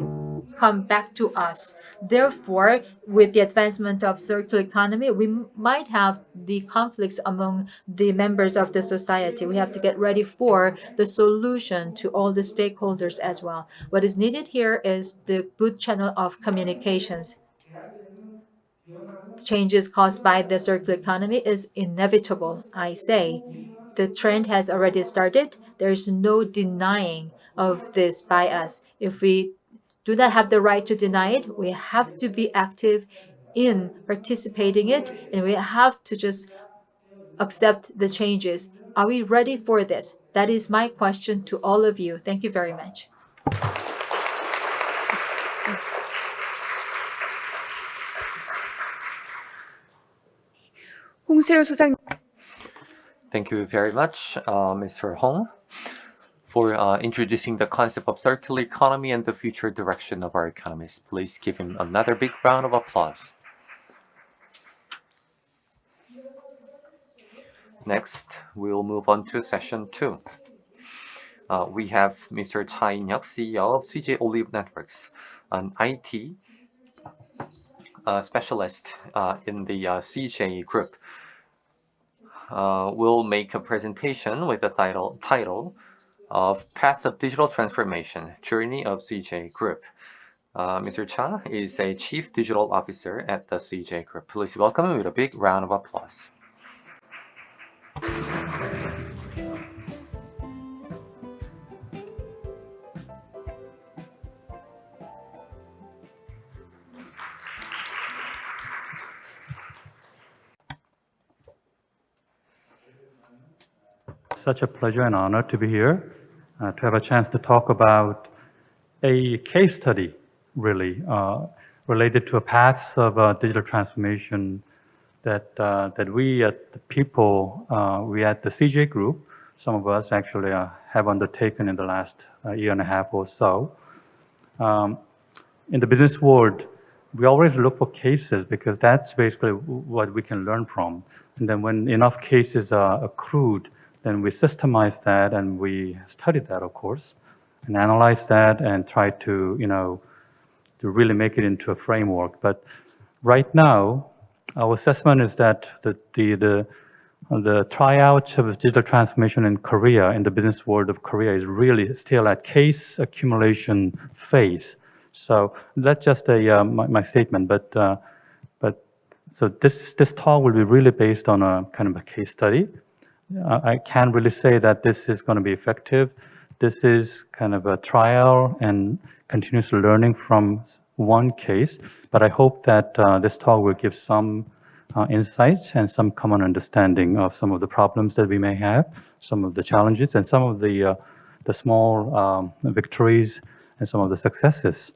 come back to us. Therefore, with the advancement of circular economy, we might have the conflicts among the members of the society. We have to get ready for the solution to all the stakeholders as well. What is needed here is the good channel of communications. Changes caused by the circular economy is inevitable, I say. The trend has already started. There's no denying of this by us. If we do not have the right to deny it, we have to be active in participating it, and we have to just accept the changes. Are we ready for this? That is my question to all of you. Thank you very much. 홍세열 소장 Thank you very much, Mr. Hong, for introducing the concept of circular economy and the future direction of our economies. Please give him another big round of applause. Next, we'll move on to session 2. We have Mr. Cha In-hyok, CEO of CJ OliveNetworks, an IT specialist in the CJ group. Will make a presentation with the title of Path of Digital Transformation, Journey of CJ Group. Mr. Cha is a Chief Digital Officer at the CJ Group. Please welcome him with a big round of applause. such a pleasure and honor to be here, to have a chance to talk about a case study, really, related to a path of digital transformation that we at the people, we at the CJ Group, some of us actually have undertaken in the last year and a half or so. In the business world, we always look for cases because that's basically what we can learn from. And then when enough cases are accrued, then we systemize that and we study that, of course, and analyze that and try to, to really make it into a framework. But right now, our assessment is that the tryout of digital transformation in Korea, in the business world of Korea, is really still at case accumulation phase. So that's just my statement. But so this talk will be really based on a kind of a case study. I can't really say that this is going to be effective. This is kind of a trial and continuous learning from one case. But I hope that this talk will give some insights and some common understanding of some of the problems that we may have, some of the challenges, and some of the small victories and some of the successes.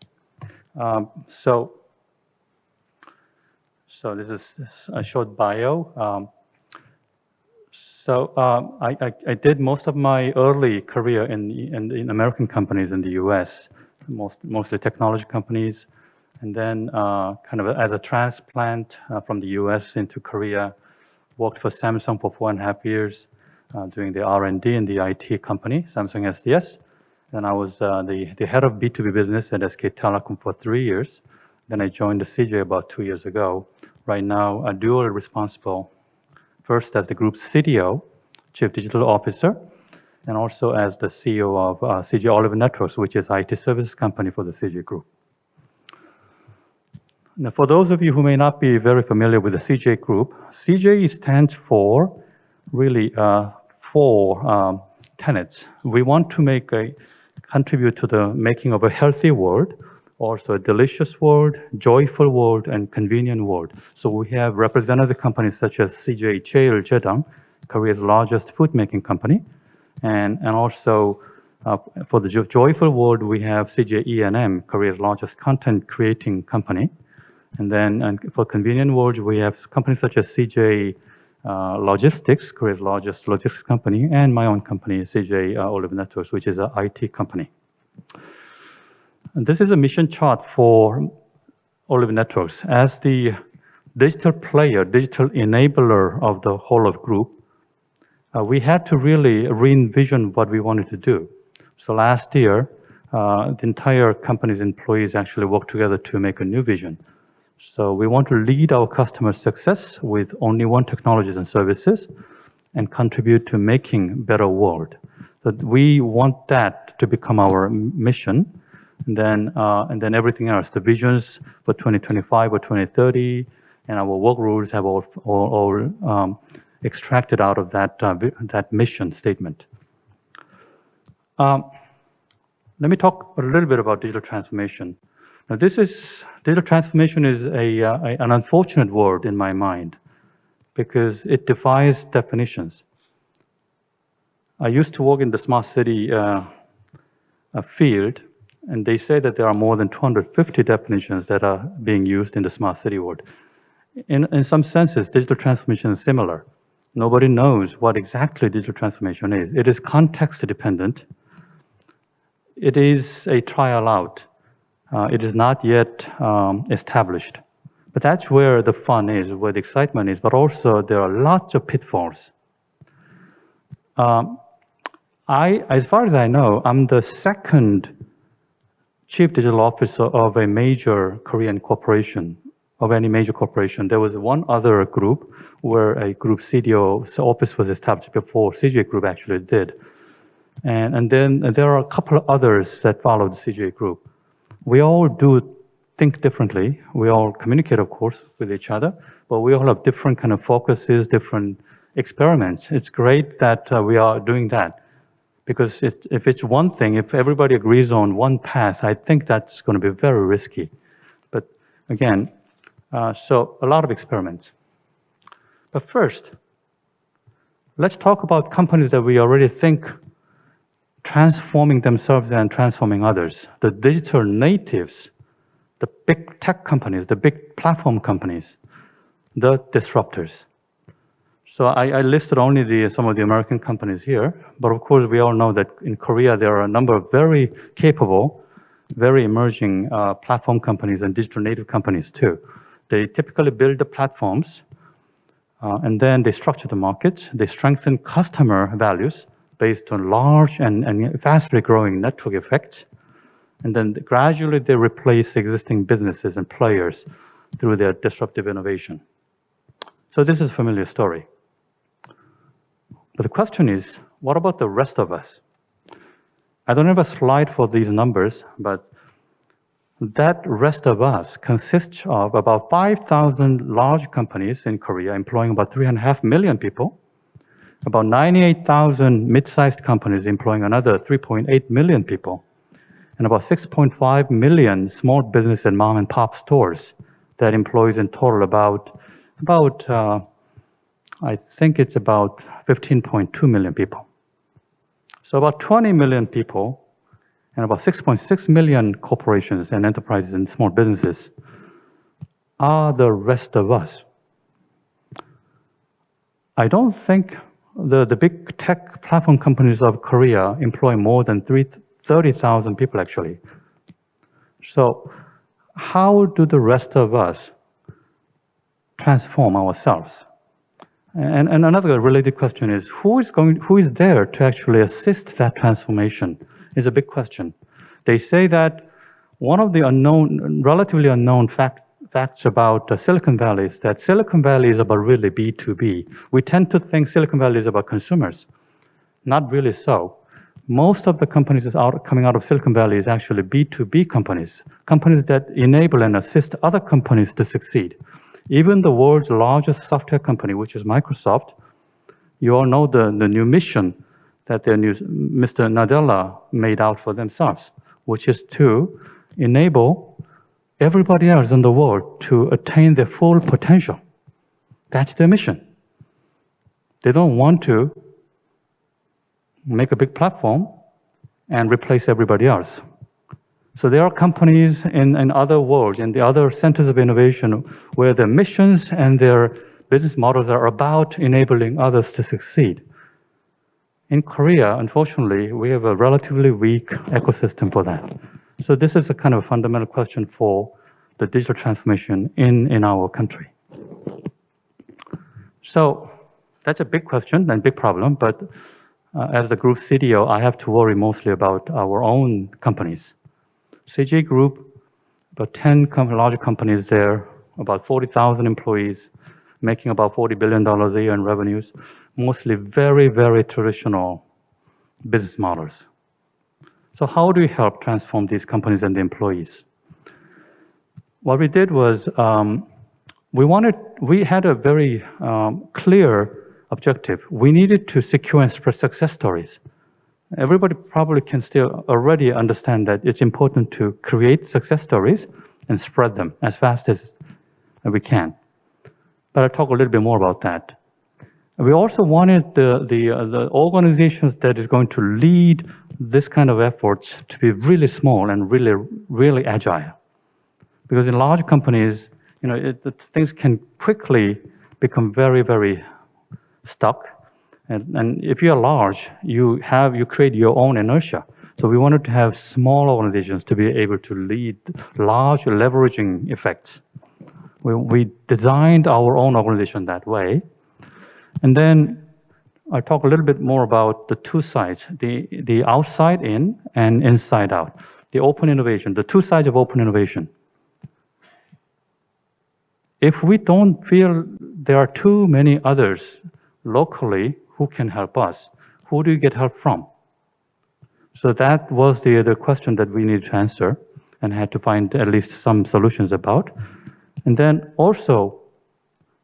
So this is a short bio. I did most of my early career in American companies in the US, mostly technology companies, and then kind of as a transplant from the US into Korea, worked for Samsung for 4.5 years, doing the R&D in the IT company, Samsung SDS. Then I was the head of B2B business at SK Telecom for 3 years. Then I joined the CJ about 2 years ago. Right now, a dual responsible, first as the group's CDO, Chief Digital Officer, and also as the CEO of CJ OliveNetworks, which is IT services company for the CJ Group. Now, for those of you who may not be very familiar with the CJ Group, CJ stands for really 4 tenets. We want to contribute to the making of a healthy world, also a delicious world, joyful world, and convenient world. So we have representative companies such as CJ Jeong-dong, Korea's largest food making company, and also for the joyful world, we have CJ E&M, Korea's largest content creating company. And then for convenient world, we have companies such as CJ Logistics, Korea's largest logistics company, and my own company, CJ OliveNetworks, which is an IT company. And this is a mission chart for OliveNetworks. As the digital player, digital enabler of the whole of group, we had to really re-envision what we wanted to do. So last year, the entire company's employees actually worked together to make a new vision. So we want to lead our customer success with only one technologies and services and contribute to making better world. So we want that to become our mission. And then everything else, the visions for 2025 or 2030, and our work rules have all extracted out of that mission statement. Let me talk a little bit about digital transformation. Now, digital transformation is an unfortunate word in my mind because it defies definitions. I used to work in the smart city field, and they say that there are more than 250 definitions that are being used in the smart city world. In some senses, digital transformation is similar. Nobody knows what exactly digital transformation is. It is context dependent. It is a trial out. It is not yet established. But that's where the fun is, where the excitement is, but also there are lots of pitfalls. As far as I know, I'm the second chief digital officer of a major Korean corporation, of any major corporation. There was one other group where a group CDO's office was established before CJ Group actually did. And then there are a couple of others that followed the CJ Group. We all do think differently. We all communicate, of course, with each other, but we all have different kind of focuses, different experiments. It's great that we are doing that. Because if it's one thing, if everybody agrees on one path, I think that's going to be very risky. But again, so a lot of experiments. But first, let's talk about companies that we already think transforming themselves and transforming others. The digital natives, the big tech companies, the big platform companies, the disruptors. So I listed only some of the American companies here, but of course we all know that in Korea there are a number of very capable, very emerging platform companies and digital native companies too. They typically build the platforms and then they structure the markets. They strengthen customer values based on large and fastly growing network effects. And then gradually they replace existing businesses and players through their disruptive innovation. So this is a familiar story. But the question is, what about the rest of us? I don't have a slide for these numbers, but that rest of us consists of about 5,000 large companies in Korea employing about 3.5 million people, about 98,000 mid-sized companies employing another 3.8 million people, and about 6.5 million small business and mom and pop stores that employs in total about I think it's about 15.2 million people. So about 20 million people and about 6.6 million corporations and enterprises and small businesses are the rest of us. I don't think the big tech platform companies of Korea employ more than 30,000 people actually. So how do the rest of us transform ourselves? And another related question is, who is there to actually assist that transformation is a big question. They say that one of the relatively unknown facts about Silicon Valley is that Silicon Valley is about really B2B. We tend to think Silicon Valley is about consumers. Not really so. Most of the companies coming out of Silicon Valley is actually B2B companies, companies that enable and assist other companies to succeed. Even the world's largest software company, which is Microsoft, you all know the new mission that Mr. Nadella made out for themselves, which is to enable everybody else in the world to attain their full potential. That's their mission. They don't want to make a big platform and replace everybody else. So there are companies in other worlds, in the other centers of innovation, where their missions and their business models are about enabling others to succeed. In Korea, unfortunately, we have a relatively weak ecosystem for that. So this is a kind of fundamental question for the digital transformation in our country. So that's a big question and big problem, but as the group CDO, I have to worry mostly about our own companies. CJ Group, about 10 larger companies there, about 40,000 employees, making about $40 billion a year in revenues, mostly very, very traditional business models. So how do we help transform these companies and the employees? What we did was, we had a very clear objective. We needed to secure and spread success stories. Everybody probably can still already understand that it's important to create success stories and spread them as fast as we can. But I'll talk a little bit more about that. We also wanted the organizations that is going to lead this kind of efforts to be really small and really, really agile. Because in large companies, things can quickly become very, very stuck. And if you're large, you create your own inertia. So we wanted to have small organizations to be able to lead large leveraging effects. We designed our own organization that way. And then I talk a little bit more about the two sides, the outside in and inside out. The open innovation, the two sides of open innovation. If we don't feel there are too many others locally who can help us, who do you get help from? So that was the question that we needed to answer and had to find at least some solutions about. And then also,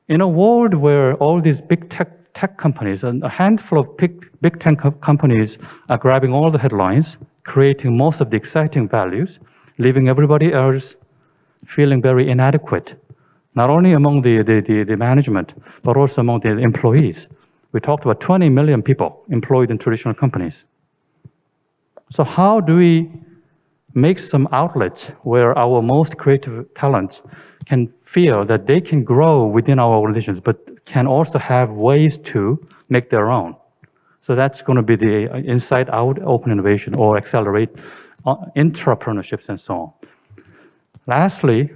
in a world where all these big tech companies and a handful of big tech companies are grabbing all the headlines, creating most of the exciting values, leaving everybody else feeling very inadequate, not only among the management, but also among the employees. We talked about 20 million people employed in traditional companies. So how do we make some outlets where our most creative talents can feel that they can grow within our organizations, but can also have ways to make their own? So that's going to be the inside-out open innovation or accelerate intrapreneurships and so on. Lastly,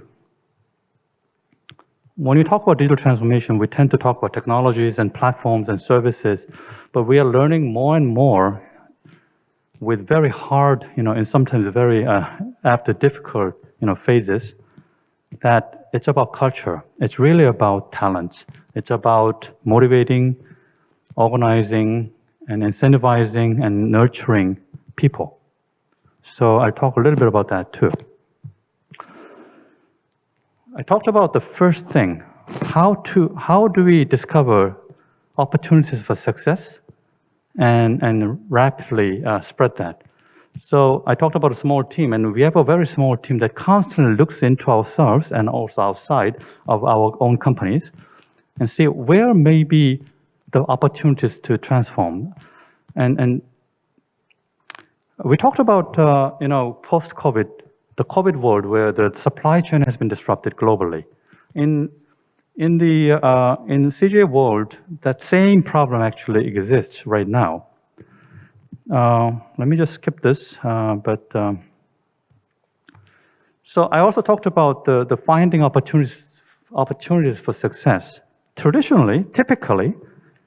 when we talk about digital transformation, we tend to talk about technologies and platforms and services, but we are learning more and more with very hard, and sometimes very after difficult, phases, that it's about culture. It's really about talent. It's about motivating, organizing, and incentivizing and nurturing people. So I talk a little bit about that too. I talked about the first thing, how do we discover opportunities for success and rapidly spread that. So I talked about a small team, and we have a very small team that constantly looks into ourselves and also outside of our own companies and see where may be the opportunities to transform. And we talked about, post-COVID, the COVID world where the supply chain has been disrupted globally. In CJ world, that same problem actually exists right now. Let me just skip this, so I also talked about the finding opportunities for success. Traditionally, typically,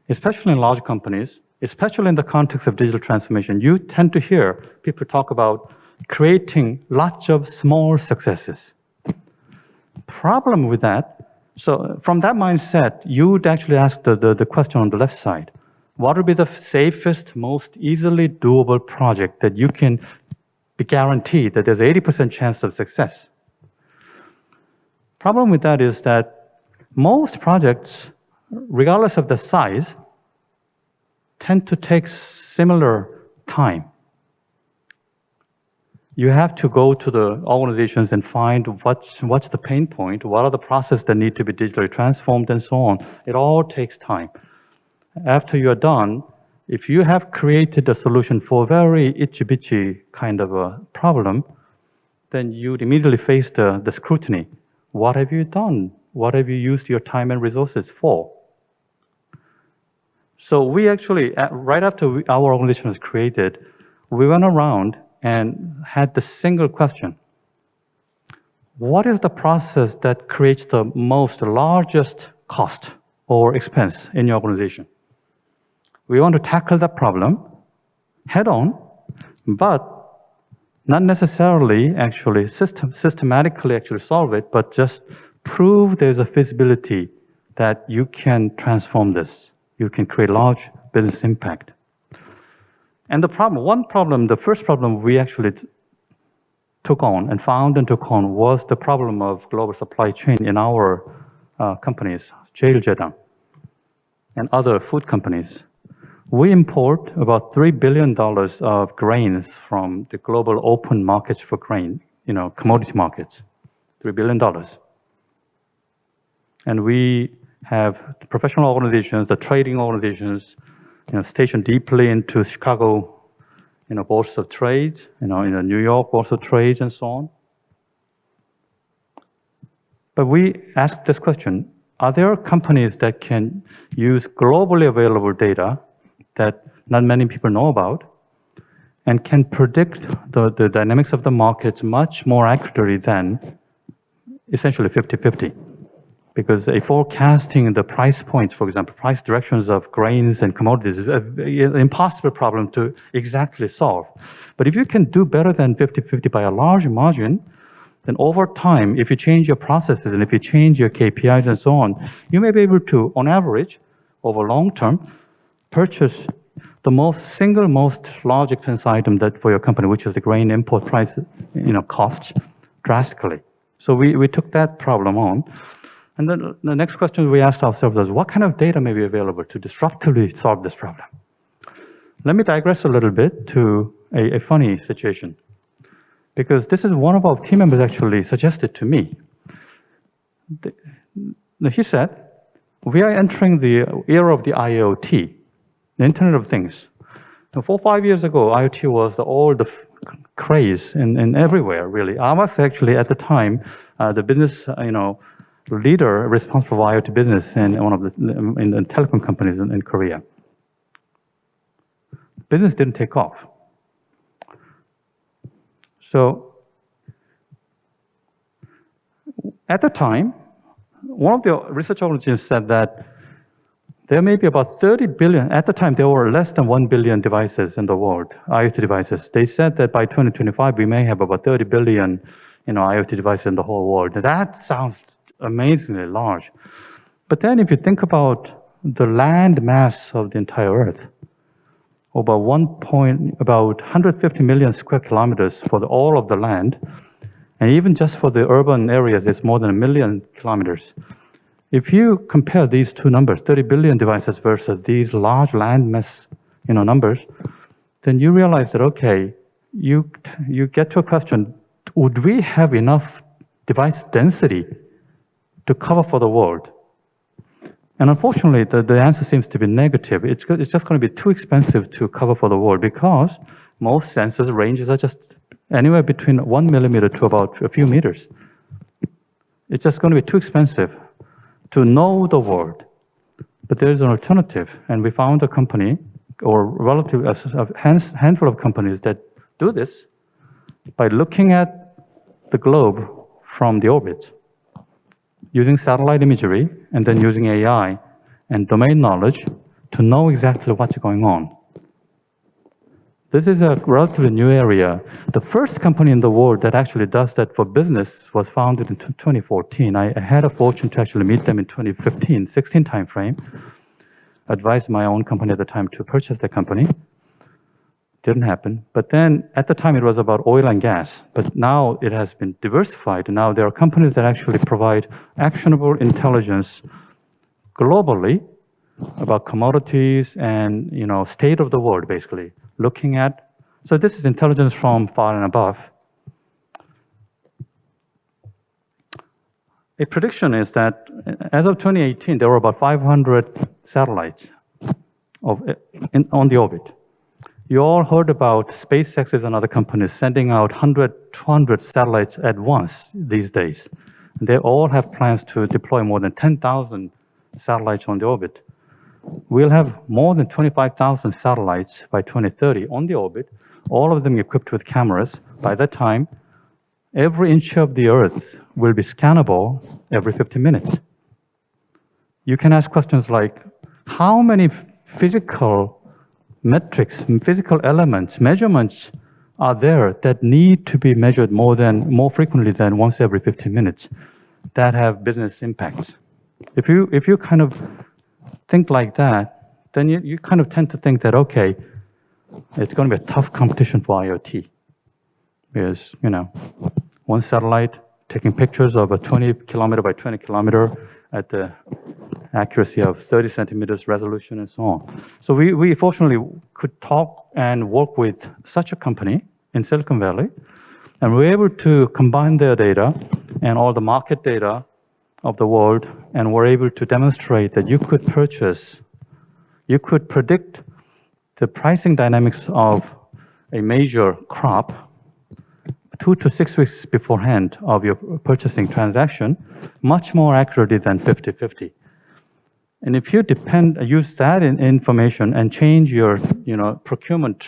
especially in large companies, especially in the context of digital transformation, you tend to hear people talk about creating lots of small successes. Problem with that, so from that mindset, you would actually ask the question on the left side. What would be the safest, most easily doable project that you can be guaranteed that there's 80% chance of success? Problem with that is that most projects, regardless of the size, tend to take similar time. You have to go to the organizations and find what's the pain point, what are the processes that need to be digitally transformed, and so on. It all takes time. After you're done, if you have created a solution for a very itchy-bitchy kind of a problem, then you'd immediately face the scrutiny. What have you done? What have you used your time and resources for? So we actually, right after our organization was created, we went around and had the single question. What is the process that creates the largest cost or expense in your organization? We want to tackle that problem head on, but not necessarily actually systematically actually solve it, but just prove there's a feasibility that you can transform this. You can create large business impact. And the first problem we actually took on and found and took on was the problem of global supply chain in our companies, Jeong-dong and other food companies. We import about $3 billion of grains from the global open markets for grain, commodity markets, $3 billion. And we have the professional organizations, the trading organizations, stationed deeply into Chicago, bourse of trades, in the New York bourse of trades, and so on. But we asked this question: are there companies that can use globally available data that not many people know about, and can predict the dynamics of the markets much more accurately than essentially 50-50? Because a forecasting the price points, for example, price directions of grains and commodities is an impossible problem to exactly solve. But if you can do better than 50-50 by a large margin, then over time, if you change your processes and if you change your KPIs and so on, you may be able to, on average, over long term, purchase the single most large expense item that for your company, which is the grain import price, costs drastically. So we took that problem on. And then the next question we asked ourselves was, what kind of data may be available to disruptively solve this problem? Let me digress a little bit to a funny situation, because this is one of our team members actually suggested to me. He said, we are entering the era of the IoT, the Internet of Things. Now, 4 or 5 years ago, IoT was all the craze in everywhere, really. I was actually, at the time, the business, leader responsible for IoT business in one of the telecom companies in Korea. Business didn't take off. So, at the time, one of the research organizations said that there may be about 30 billion, at the time there were less than 1 billion devices in the world, IoT devices. They said that by 2025 we may have about 30 billion IoT devices in the whole world. That sounds amazingly large. But then if you think about the land mass of the entire Earth, about 150 million square kilometers for all of the land, and even just for the urban areas, it's more than 1 million kilometers. If you compare these two numbers, 30 billion devices versus these large land mass, numbers, then you realize that, okay, you get to a question, would we have enough device density to cover for the world? And unfortunately, the answer seems to be negative. It's just going to be too expensive to cover for the world because most sensors ranges are just anywhere between 1 millimeter to about a few meters. It's just going to be too expensive to know the world. But there's an alternative, and we found a company, or a handful of companies that do this by looking at the globe from the orbit, using satellite imagery, and then using AI and domain knowledge to know exactly what's going on. This is a relatively new area. The first company in the world that actually does that for business was founded in 2014. I had a fortune to actually meet them in 2015, 16 timeframe. Advised my own company at the time to purchase the company. Didn't happen. But then at the time it was about oil and gas. But now it has been diversified. Now there are companies that actually provide actionable intelligence globally about commodities and state of the world, basically. Looking at, so this is intelligence from far and above. A prediction is that as of 2018, there were about 500 satellites on the orbit. You all heard about SpaceX and other companies sending out 100, 200 satellites at once these days. They all have plans to deploy more than 10,000 satellites on the orbit. We'll have more than 25,000 satellites by 2030 on the orbit, all of them equipped with cameras. By that time, every inch of the Earth will be scannable every 50 minutes. You can ask questions like, how many physical metrics, physical elements, measurements are there that need to be measured more frequently than once every 15 minutes that have business impacts? If you kind of think like that, then you kind of tend to think that, okay, it's going to be a tough competition for IoT. Because, one satellite taking pictures of a 20 kilometer by 20 kilometer at the accuracy of 30 centimeters resolution and so on. So we fortunately could talk and work with such a company in Silicon Valley, and we're able to combine their data and all the market data of the world, and we're able to demonstrate that you could predict the pricing dynamics of a major crop 2 to 6 weeks beforehand of your purchasing transaction, much more accurately than 50-50. And if you use that information and change your procurement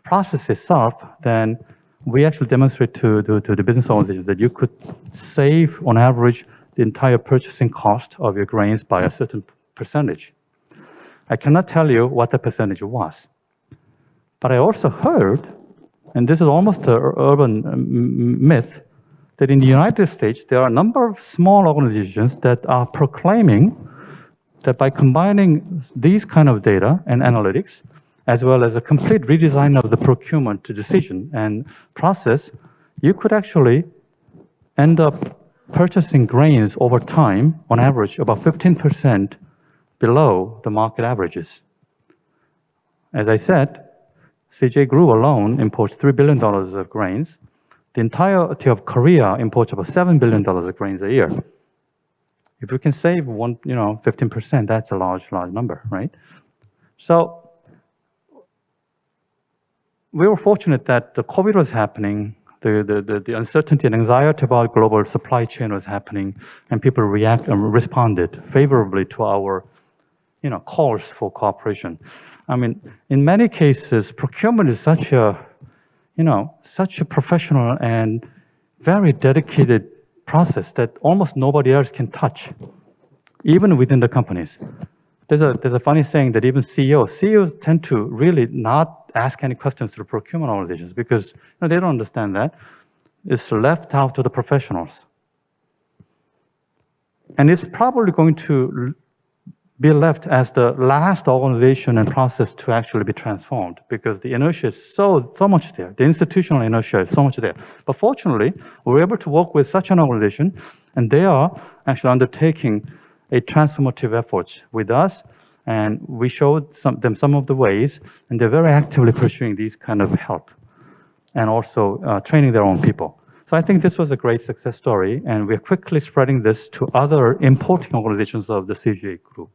process itself, then we actually demonstrate to the business organizations that you could save, on average, the entire purchasing cost of your grains by a certain percentage. I cannot tell you what the percentage was. But I also heard, and this is almost an urban myth, that in the United States, there are a number of small organizations that are proclaiming that by combining these kind of data and analytics, as well as a complete redesign of the procurement decision and process, you could actually end up purchasing grains over time, on average, about 15% below the market averages. As I said, CJ Group alone imports $3 billion of grains. The entirety of Korea imports about $7 billion of grains a year. If we can save 15%, that's a large number, right? So we were fortunate that the COVID was happening, the uncertainty and anxiety about global supply chain was happening, and people responded favorably to our calls for cooperation. I mean, in many cases, procurement is such a professional and very dedicated process that almost nobody else can touch, even within the companies. There's a funny saying that even CEOs tend to really not ask any questions to the procurement organizations because they don't understand that. It's left out to the professionals. And it's probably going to be left as the last organization and process to actually be transformed because the inertia is so much there. The institutional inertia is so much there. But fortunately, we're able to work with such an organization, and they are actually undertaking a transformative effort with us, and we showed them some of the ways, and they're very actively pursuing these kind of help, and also training their own people. So I think this was a great success story, and we're quickly spreading this to other importing organizations of the CJ group.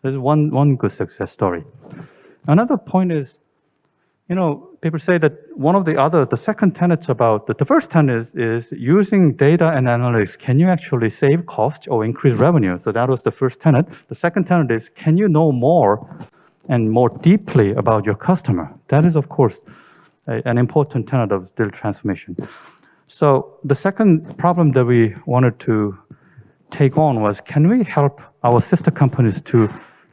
There's one good success story. Another point is, people say that the second tenet about, the first tenet is using data and analytics, can you actually save cost or increase revenue? So that was the first tenet. The second tenet is, can you know more and more deeply about your customer? That is, of course, an important tenet of digital transformation. So the second problem that we wanted to take on was, can we help our sister companies to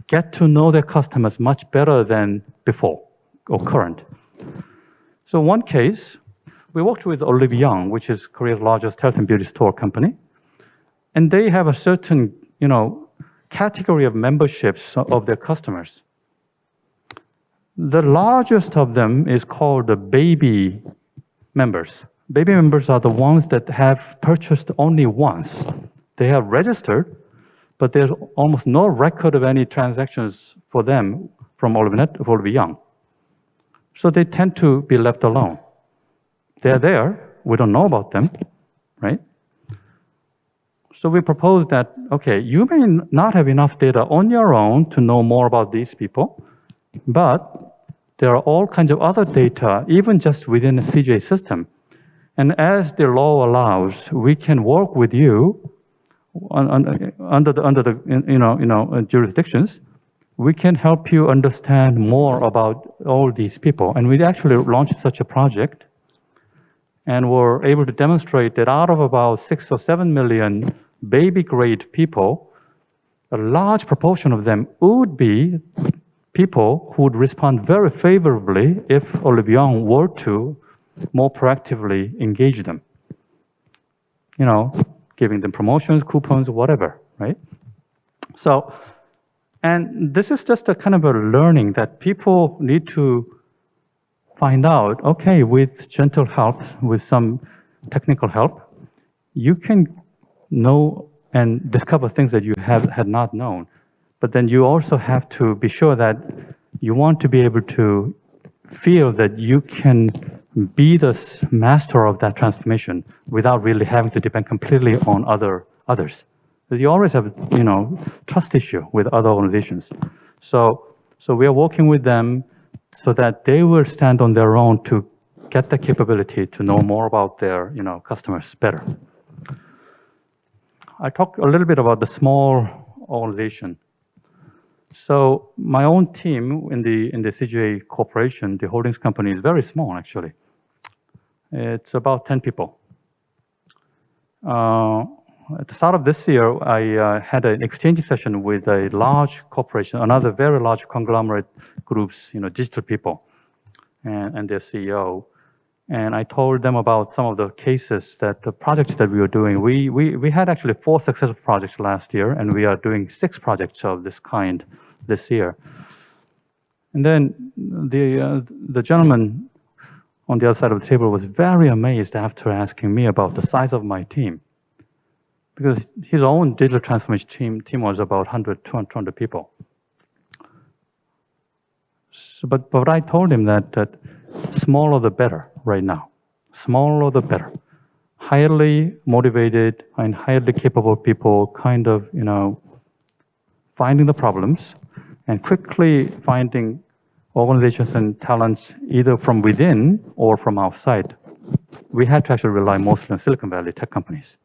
get to know their customers much better than before or current? So one case, we worked with OliveNetworks, which is Korea's largest health and beauty store company. And they have a certain, category of memberships of their customers. The largest of them is called the baby members. Baby members are the ones that have purchased only once. They have registered, but there's almost no record of any transactions for them from OliveNetworks. So they tend to be left alone. They're there, we don't know about them, right? So we proposed that, okay, you may not have enough data on your own to know more about these people, but there are all kinds of other data, even just within the CJ system. And as the law allows, we can work with you under the jurisdictions. We can help you understand more about all these people. And we actually launched such a project, and were able to demonstrate that out of about 6 or 7 million baby grade people, a large proportion of them would be people who would respond very favorably if OliveNetworks were to more proactively engage them. Giving them promotions, coupons, whatever, right? So, and this is just a kind of a learning that people need to find out, okay, with gentle help, with some technical help, you can know and discover things that you had not known. But then you also have to be sure that you want to be able to feel that you can be the master of that transformation without really having to depend completely on others. Because you always have, trust issue with other organizations. So we are working with them so that they will stand on their own to get the capability to know more about their, customers better. I talked a little bit about the small organization. So my own team in the CJ Corporation, the holdings company, is very small actually. It's about 10 people. At the start of this year, I had an exchange session with a large corporation, another very large conglomerate groups, digital people, and their CEO. And I told them about some of the cases the projects that we were doing. We had actually 4 successful projects last year, and we are doing 6 projects of this kind this year. And then the gentleman on the other side of the table was very amazed after asking me about the size of my team. Because his own digital transformation team was about 100, 200 people. So, but I told him that smaller the better right now. Smaller the better. Highly motivated and highly capable people kind of, finding the problems and quickly finding organizations and talents either from within or from outside. We had to actually rely mostly on Silicon Valley tech companies,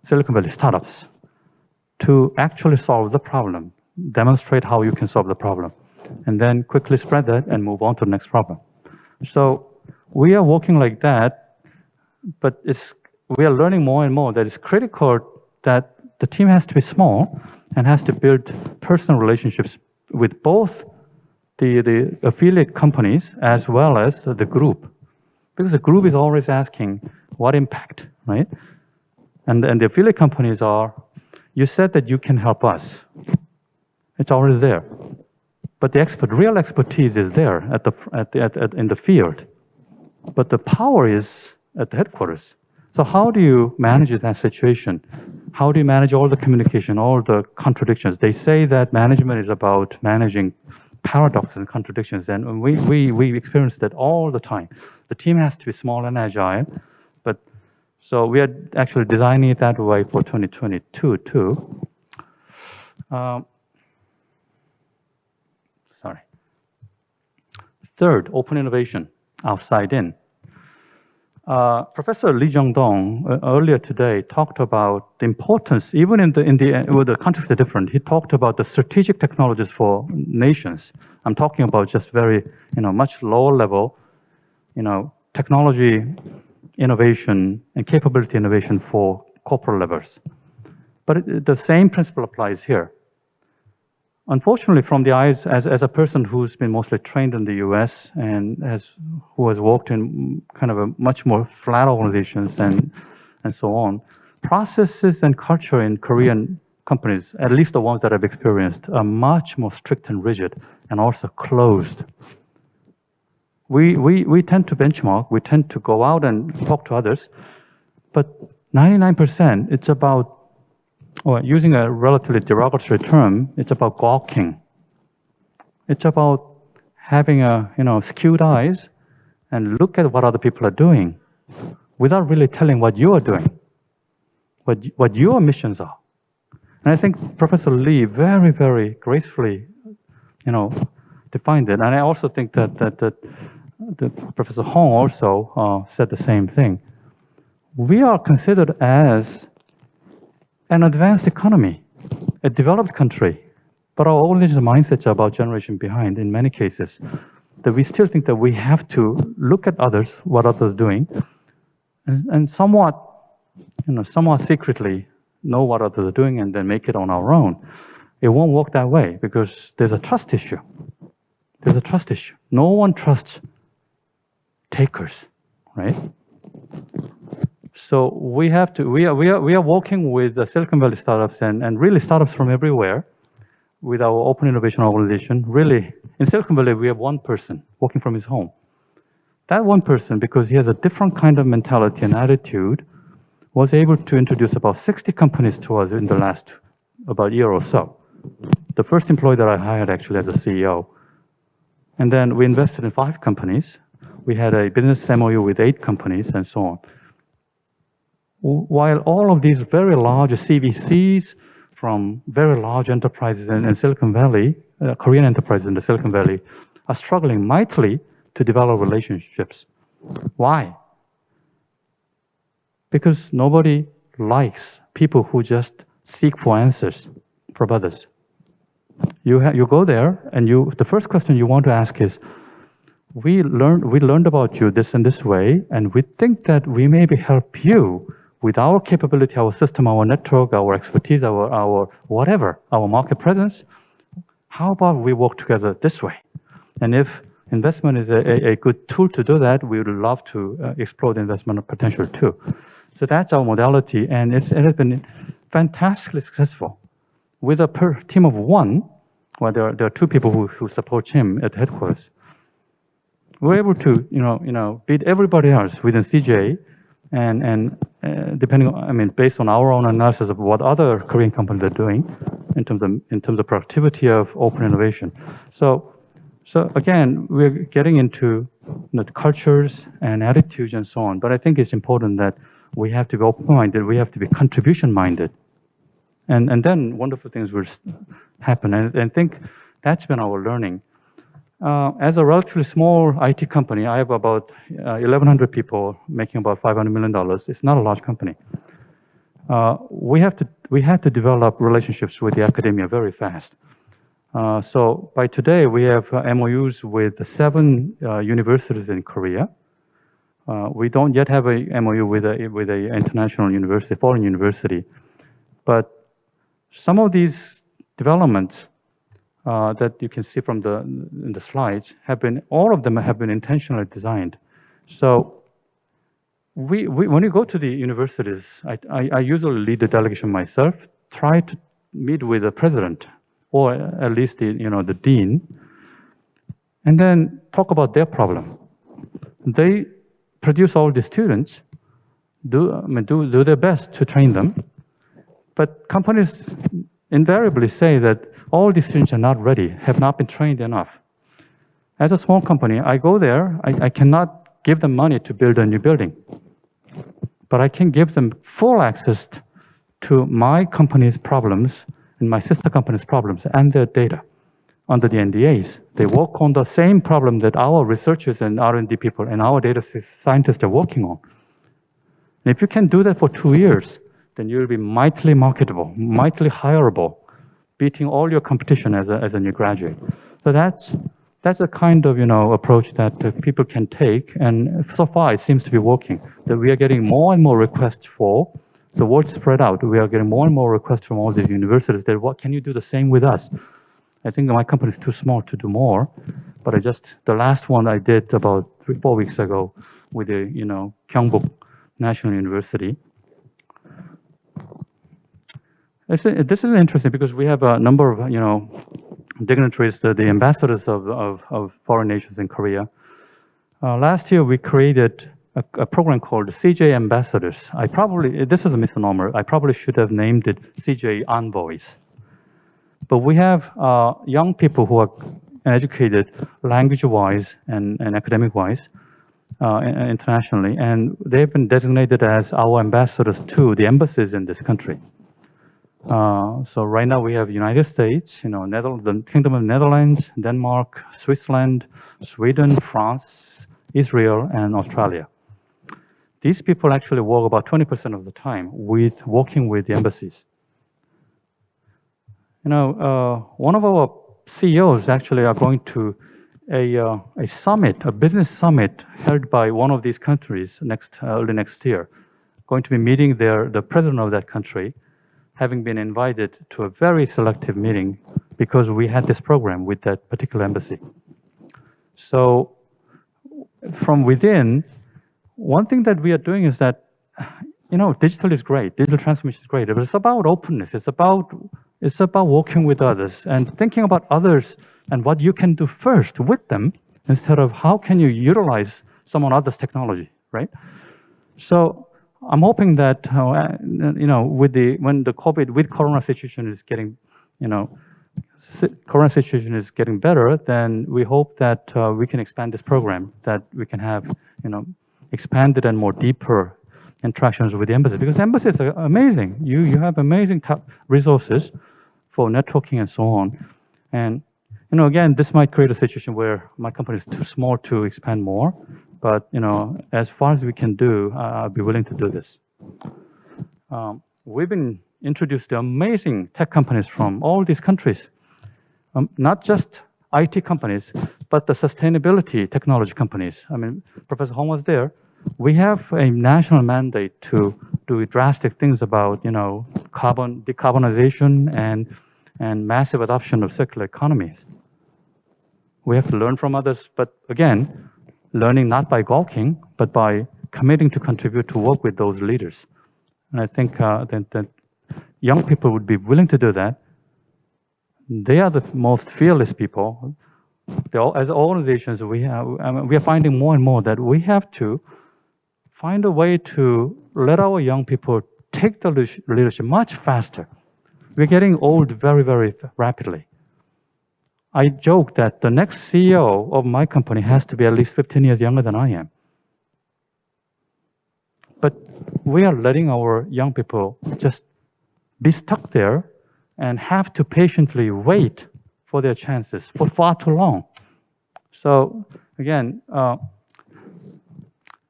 Silicon Valley startups, to actually solve the problem, demonstrate how you can solve the problem, and then quickly spread that and move on to the next problem. So we are working like that, but we are learning more and more that it's critical that the team has to be small and has to build personal relationships with both the affiliate companies as well as the group. Because the group is always asking, what impact, right? And the affiliate companies are, you said that you can help us. It's already there. But the real expertise is there in the field. But the power is at the headquarters. So how do you manage that situation? How do you manage all the communication, all the contradictions? They say that management is about managing paradoxes and contradictions, and we experience that all the time. The team has to be small and agile, but so we are actually designing it that way for 2022 too. Third, open innovation, outside in. Professor Jeong-dong earlier today talked about the importance, even the context is different. He talked about the strategic technologies for nations. I'm talking about just very, much lower level, technology innovation and capability innovation for corporate levels. But the same principle applies here. Unfortunately, from the eyes, as a person who's been mostly trained in the US and who has worked in kind of a much more flat organizations and so on, processes and culture in Korean companies, at least the ones that I've experienced, are much more strict and rigid and also closed. We tend to benchmark, we tend to go out and talk to others, but 99%, it's about, or using a relatively derogatory term, it's about gawking. It's about having skewed eyes and look at what other people are doing without really telling what you are doing, what your missions are. And I think Professor Lee very, very gracefully, defined it. And I also think that Professor Hong also said the same thing. We are considered as an advanced economy, a developed country, but our organization's mindsets are about generation behind in many cases. That we still think that we have to look at others, what others are doing, and somewhat secretly know what others are doing and then make it on our own. It won't work that way because there's a trust issue. There's a trust issue. No one trusts takers, right? So we are working with the Silicon Valley startups and really startups from everywhere with our open innovation organization. Really, in Silicon Valley, we have one person working from his home. That one person, because he has a different kind of mentality and attitude, was able to introduce about 60 companies to us in the last about year or so. The first employee that I hired actually as a CEO. And then we invested in 5 companies. We had a business MOU with 8 companies and so on. While all of these very large CVCs from very large enterprises in Silicon Valley, Korean enterprises in the Silicon Valley, are struggling mightily to develop relationships. Why? Because nobody likes people who just seek for answers from others. You go there, and the first question you want to ask is, we learned about you this and this way, and we think that we maybe help you with our capability, our system, our network, our expertise, our whatever, our market presence. How about we work together this way? And if investment is a good tool to do that, we would love to explore the investment potential too. So that's our modality, and it has been fantastically successful. With a team of 1, well, there are 2 people who support him at headquarters. We're able to, beat everybody else within CJ, and depending on, based on our own analysis of what other Korean companies are doing in terms of productivity of open innovation. So again, we're getting into the cultures and attitudes and so on. But I think it's important that we have to be open-minded. We have to be contribution-minded, and then wonderful things will happen. And I think that's been our learning. As a relatively small IT company, I have about 1,100 people making about $500 million. It's not a large company. We had to develop relationships with the academia very fast. So by today, we have MOUs with 7 universities in Korea. We don't yet have a MOU with a international university, foreign university. But some of these developments that you can see from in the slides all of them have been intentionally designed. So when you go to the universities, I usually lead the delegation myself, try to meet with the president or at least the dean, and then talk about their problem. They produce all the students, do their best to train them, but companies invariably say that all the students are not ready, have not been trained enough. As a small company, I go there, I cannot give them money to build a new building, but I can give them full access to my company's problems and my sister company's problems and their data under the NDAs. They work on the same problem that our researchers and R&D people and our data scientists are working on. And if you can do that for 2 years, then you'll be mightily marketable, mightily hireable, beating all your competition as a new graduate. So that's a kind of approach that people can take, and so far it seems to be working. That we are getting more and more requests for. The word spread out. We are getting more and more requests from all these universities that what can you do the same with us? I think my company is too small to do more, but the last one I did about 3-4 weeks ago with the Gyeongbuk National University. This is interesting because we have a number of dignitaries, the ambassadors of foreign nations in Korea. Last year we created a program called CJ Ambassadors. This is a misnomer. I probably should have named it CJ Envoys. But we have young people who are educated language-wise and academic-wise internationally, and they've been designated as our ambassadors to the embassies in this country. So right now we have United States, the Kingdom of Netherlands, Denmark, Switzerland, Sweden, France, Israel, and Australia. These people actually work about 20% of the time working with the embassies. One of our CEOs actually are going to a summit, a business summit held by one of these countries early next year. Going to be meeting the president of that country, having been invited to a very selective meeting because we had this program with that particular embassy. So from within, one thing that we are doing is that, digital is great, digital transformation is great, but it's about openness, it's about working with others and thinking about others and what you can do first with them instead of how can you utilize someone else's technology, right? So I'm hoping that with Corona situation is getting, Corona situation is getting better, then we hope that we can expand this program, that we can have expanded and more deeper interactions with the embassy, because embassies are amazing. You have amazing resources for networking and so on. And again, this might create a situation where my company is too small to expand more. But as far as we can do, I'll be willing to do this. We've been introduced to amazing tech companies from all these countries, not just IT companies, but the sustainability technology companies. I mean, Professor Hong was there. We have a national mandate to do drastic things about decarbonization and massive adoption of circular economies. We have to learn from others, but again, learning not by gawking, but by committing to contribute to work with those leaders. And I think that young people would be willing to do that. They are the most fearless people. As organizations, we are finding more and more that we have to find a way to let our young people take the leadership much faster. We're getting old very, very rapidly. I joke that the next CEO of my company has to be at least 15 years younger than I am. But we are letting our young people just be stuck there and have to patiently wait for their chances for far too long. So again,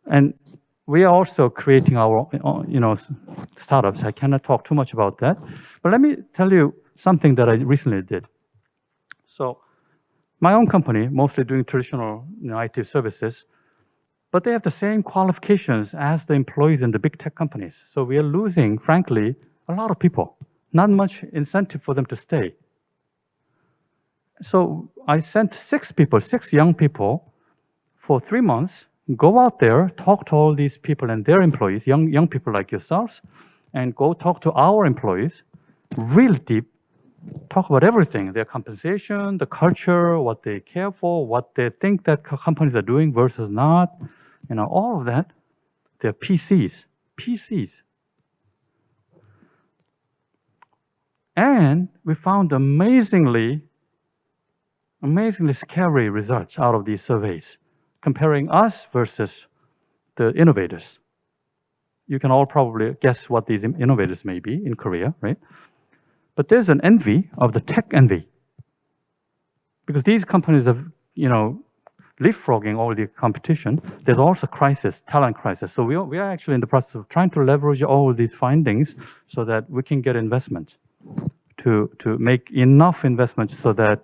and we are also creating our, startups. I cannot talk too much about that, but let me tell you something that I recently did. So my own company, mostly doing traditional IT services, but they have the same qualifications as the employees in the big tech companies. So we are losing, frankly, a lot of people. Not much incentive for them to stay. So I sent 6 young people, for 3 months, go out there, talk to all these people and their employees, young people like yourselves, and go talk to our employees, real deep, talk about everything, their compensation, the culture, what they care for, what they think that companies are doing versus not, all of that. They're PCs. And we found amazingly scary results out of these surveys, comparing us versus the innovators. You can all probably guess what these innovators may be in Korea, right? But there's an envy of the tech envy. Because these companies are, leapfrogging all the competition. There's also talent crisis. So we are actually in the process of trying to leverage all of these findings so that we can get investment, to make enough investment so that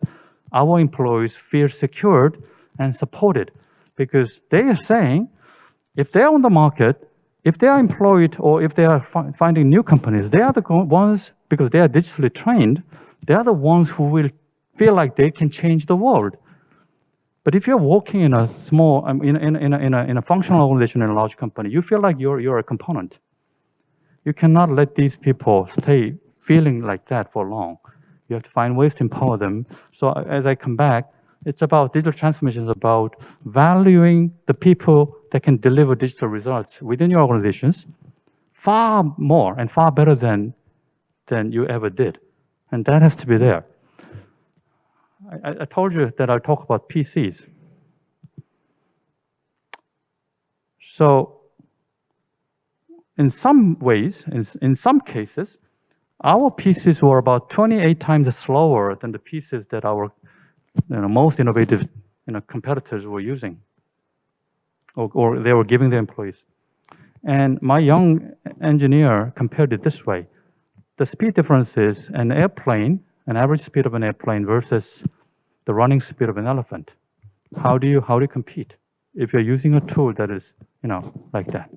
our employees feel secured and supported. Because they are saying, if they're on the market, if they are employed or if they are finding new companies, they are the ones, because they are digitally trained, they are the ones who will feel like they can change the world. But if you're working in a small, in a functional organization in a large company, you feel like you're a component. You cannot let these people stay feeling like that for long. You have to find ways to empower them. So as I come back, it's about digital transformation, it's about valuing the people that can deliver digital results within your organizations far more and far better than you ever did. And that has to be there. I told you that I'll talk about PCs. So in some ways, in some cases, our PCs were about 28 times slower than the PCs that our most innovative competitors were using, or they were giving their employees. And my young engineer compared it this way. The speed difference is an average speed of an airplane versus the running speed of an elephant. How do you compete if you're using a tool that is, like that?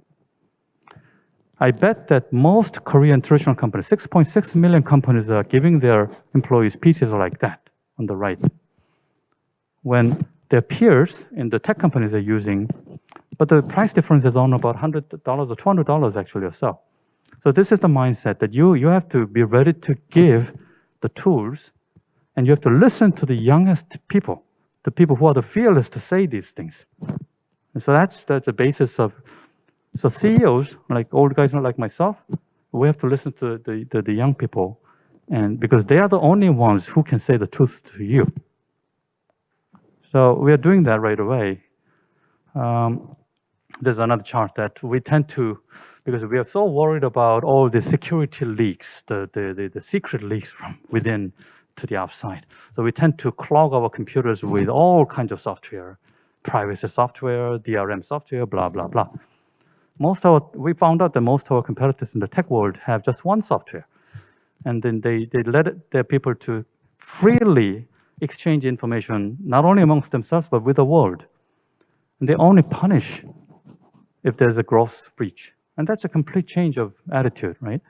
I bet that most Korean traditional companies, 6.6 million companies, are giving their employees PCs like that on the right, when their peers in the tech companies are using, but the price difference is on about $100 or $200 actually or so. So this is the mindset that you have to be ready to give the tools, and you have to listen to the youngest people, the people who are the fearless to say these things. And so that's the basis of, so CEOs, like old guys like myself, we have to listen to the young people, and because they are the only ones who can say the truth to you. So we are doing that right away. There's another chart that we tend to, because we are so worried about all the security leaks, the secret leaks from within to the outside. So we tend to clog our computers with all kinds of software, privacy software, DRM software, blah, blah, blah. We found out that most of our competitors in the tech world have just one software. And then they let their people to freely exchange information, not only amongst themselves, but with the world. And they only punish if there's a gross breach. And that's a complete change of attitude, right?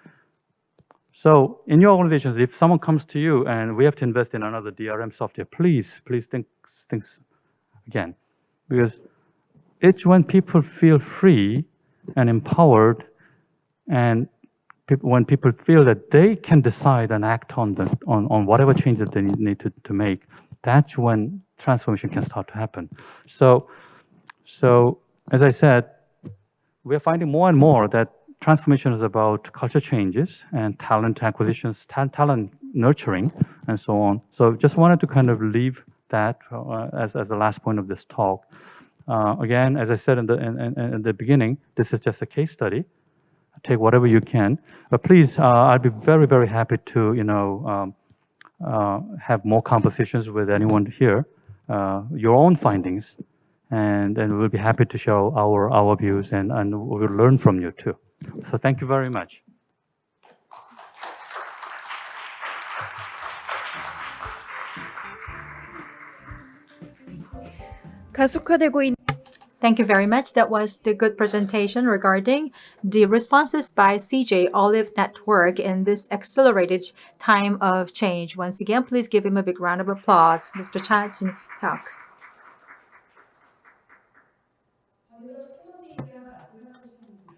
So in your organizations, if someone comes to you and we have to invest in another DRM software, please think again. Because it's when people feel free and empowered, and when people feel that they can decide and act on whatever changes they need to make, that's when transformation can start to happen. So as I said, we're finding more and more that transformation is about culture changes and talent acquisitions, talent nurturing, and so on. So just wanted to kind of leave that as the last point of this talk. Again, as I said in the beginning, this is just a case study. Take whatever you can, but please, I'd be very, very happy to have more conversations with anyone here. your own findings, and we'll be happy to show our views, and we'll learn from you too. So thank you very much. 가속화되고 있는 Thank you very much. That was the good presentation regarding the responses by CJ OliveNetworks in this accelerated time of change. Once again, please give him a big round of applause, Mr. Cha Jin-hyok.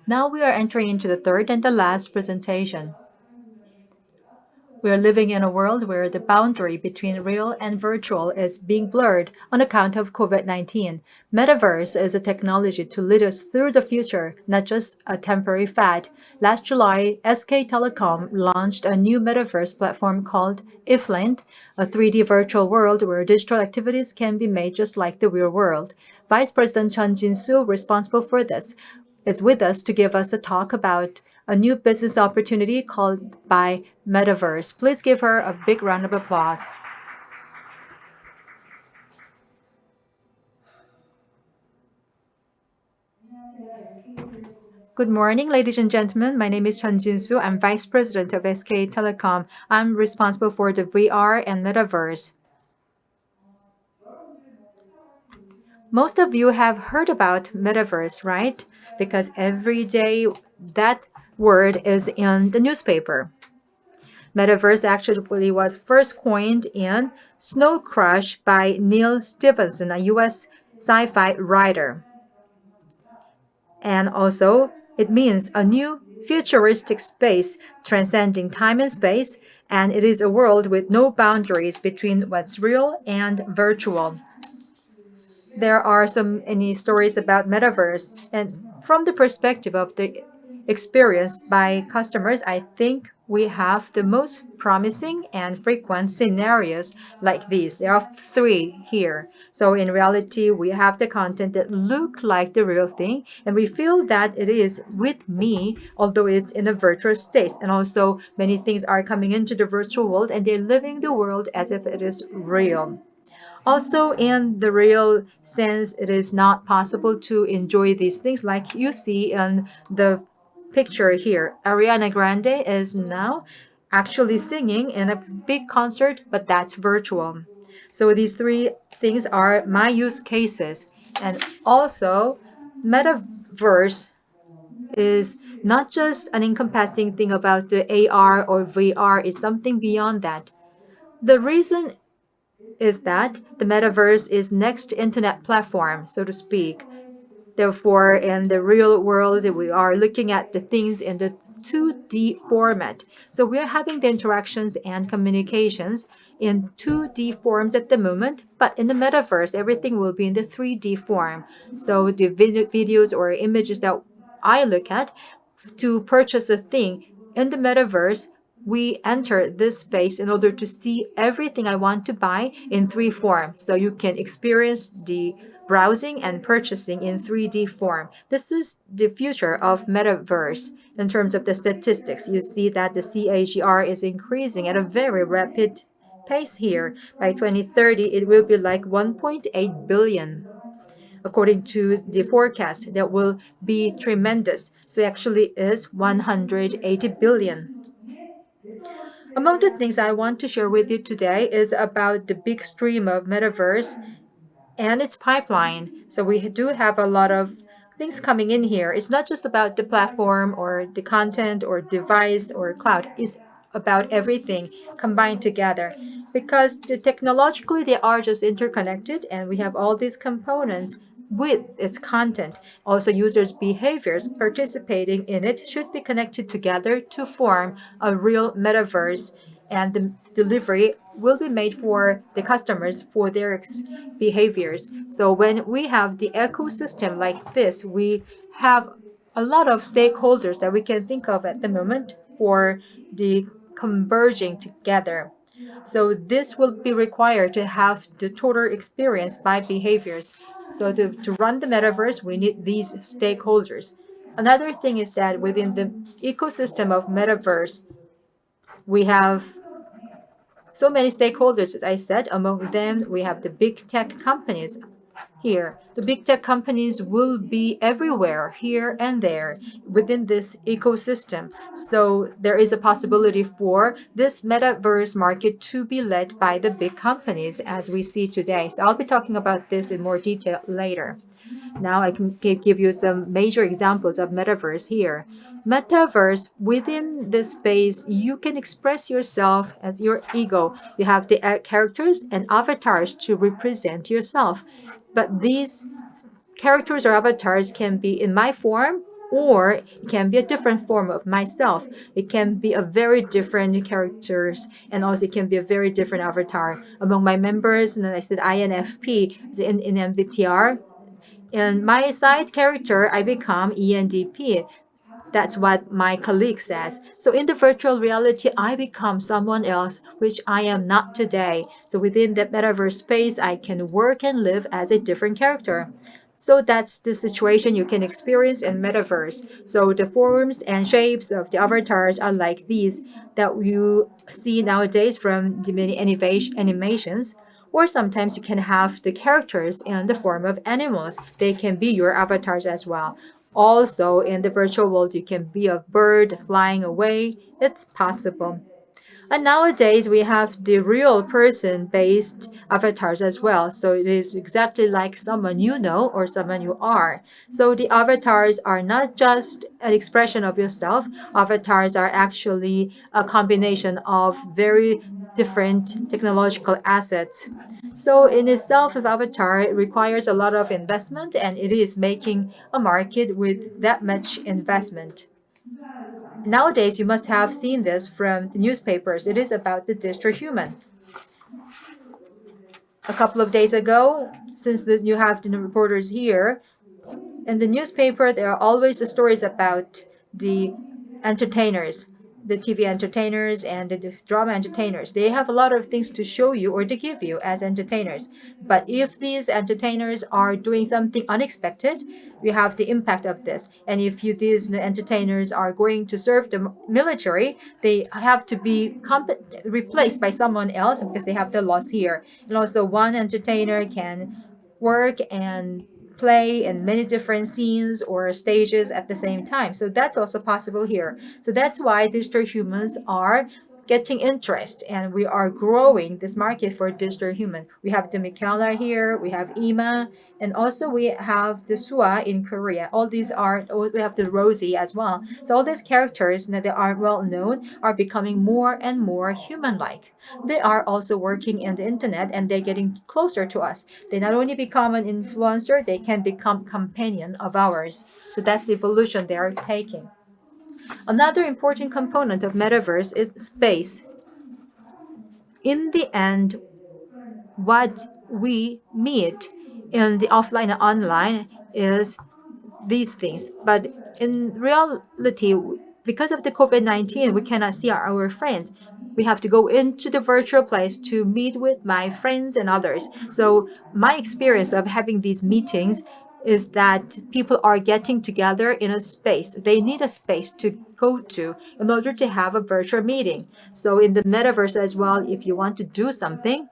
Now we are entering into the third and the last presentation. We are living in a world where the boundary between real and virtual is being blurred on account of COVID-19. Metaverse is a technology to lead us through the future, not just a temporary fad. Last July, SK Telecom launched a new metaverse platform called IFLand, a 3D virtual world where digital activities can be made just like the real world. Vice President Jeon Jin-soo, responsible for this, is with us to give us a talk about a new business opportunity called by Metaverse. Please give her a big round of applause. Good morning, ladies and gentlemen. My name is Jeon Jin-soo. I'm Vice President of SK Telecom. I'm responsible for the VR and Metaverse. Most of you have heard about Metaverse, right? Because every day that word is in the newspaper. Metaverse actually was first coined in Snow Crash by Neil Stephenson, a US sci-fi writer. And also, it means a new futuristic space transcending time and space, and it is a world with no boundaries between what's real and virtual. There are so many stories about Metaverse, and from the perspective of the experience by customers, I think we have the most promising and frequent scenarios like these. There are 3 here. So in reality, we have the content that look like the real thing, and we feel that it is with me, although it's in a virtual state. And also many things are coming into the virtual world, and they're living the world as if it is real. Also, in the real sense, it is not possible to enjoy these things like you see in the picture here. Ariana Grande is now actually singing in a big concert, but that's virtual. So these 3 things are my use cases. And also, Metaverse is not just an encompassing thing about the AR or VR, it's something beyond that. The reason is that the Metaverse is next internet platform, so to speak. Therefore, in the real world, we are looking at the things in the 2D format. So we are having the interactions and communications in 2D forms at the moment, but in the Metaverse, everything will be in the 3D form. So the videos or images that I look at to purchase a thing in the Metaverse, we enter this space in order to see everything I want to buy in 3 forms. So you can experience the browsing and purchasing in 3D form. This is the future of Metaverse. In terms of the statistics, you see that the CAGR is increasing at a very rapid pace here. By 2030, it will be like 1.8 billion. According to the forecast, that will be tremendous. So actually is 180 billion. Among the things I want to share with you today is about the big stream of Metaverse and its pipeline. So we do have a lot of things coming in here. It's not just about the platform or the content or device or cloud. It's about everything combined together. Because technologically they are just interconnected, and we have all these components with its content. Also, users' behaviors participating in it should be connected together to form a real metaverse, and the delivery will be made for the customers for their behaviors. So when we have the ecosystem like this, we have a lot of stakeholders that we can think of at the moment for the converging together. So this will be required to have the total experience by behaviors. So to run the metaverse, we need these stakeholders. Another thing is that within the ecosystem of metaverse, we have so many stakeholders, as I said. Among them, we have the big tech companies here. The big tech companies will be everywhere, here and there, within this ecosystem. So there is a possibility for this metaverse market to be led by the big companies as we see today. So I'll be talking about this in more detail later. Now I can give you some major examples of metaverse here. Metaverse, within this space, you can express yourself as your ego. You have the characters and avatars to represent yourself. But these characters or avatars can be in my form, or it can be a different form of myself. It can be a very different characters, and also it can be a very different avatar. Among my members, and I said INFP, in MBTR, in my side character, I become ENDP. That's what my colleague says. So in the virtual reality, I become someone else, which I am not today. So within that metaverse space, I can work and live as a different character. So that's the situation you can experience in metaverse. So the forms and shapes of the avatars are like these that you see nowadays from the many animations. Or sometimes you can have the characters in the form of animals. They can be your avatars as well. Also, in the virtual world, you can be a bird flying away. It's possible. And nowadays, we have the real person-based avatars as well. So it is exactly like someone you know or someone you are. So the avatars are not just an expression of yourself. Avatars are actually a combination of very different technological assets. So in itself, of avatar, it requires a lot of investment, and it is making a market with that much investment. Nowadays, you must have seen this from the newspapers. It is about the digital human. A couple of days ago, since you have the reporters here, in the newspaper, there are always the stories about the entertainers, the TV entertainers and the drama entertainers. They have a lot of things to show you or to give you as entertainers. But if these entertainers are doing something unexpected, you have the impact of this. And if these entertainers are going to serve the military, they have to be replaced by someone else because they have the loss here. And also one entertainer can work and play in many different scenes or stages at the same time. So that's also possible here. So that's why digital humans are getting interest, and we are growing this market for digital human. We have the Michaela here, we have Ima, and also we have the Sua in Korea. All these are, we have the Rosie as well. So all these characters that are well known are becoming more and more human-like. They are also working in the internet, and they're getting closer to us. They not only become an influencer, they can become companion of ours. So that's the evolution they are taking. Another important component of metaverse is space. In the end, what we meet in the offline and online is these things. But in reality, because of the COVID-19, we cannot see our friends. We have to go into the virtual place to meet with my friends and others. So my experience of having these meetings is that people are getting together in a space. They need a space to go to in order to have a virtual meeting. So in the metaverse as well, if you want to do something,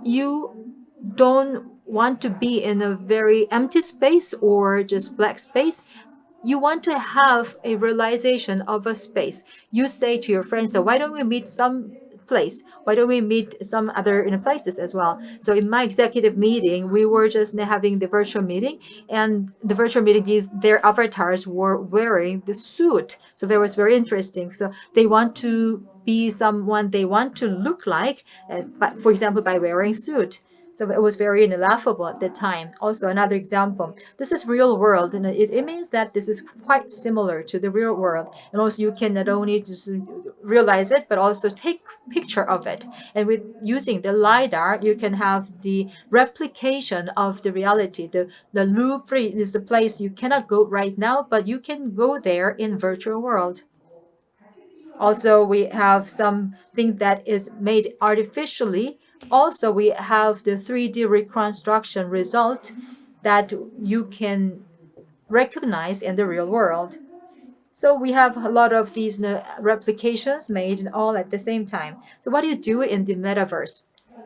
you don't want to be in a very empty space or just black space. You want to have a realization of a space. You say to your friends, so why don't we meet some place? Why don't we meet some other places as well? So in my executive meeting, we were just having the virtual meeting, and the virtual meeting, their avatars were wearing the suit. So that was very interesting. So they want to be someone they want to look like, but for example, by wearing suit. So it was very laughable at the time. Also, another example, this is real world, and it means that this is quite similar to the real world. And also you can not only just realize it, but also take picture of it. And with using the LiDAR, you can have the replication of the reality. The Louvre is the place you cannot go right now, but you can go there in virtual world. Also, we have something that is made artificially. Also, we have the 3D reconstruction result that you can recognize in the real world. So we have a lot of these replications made all at the same time. So what do you do in the metaverse?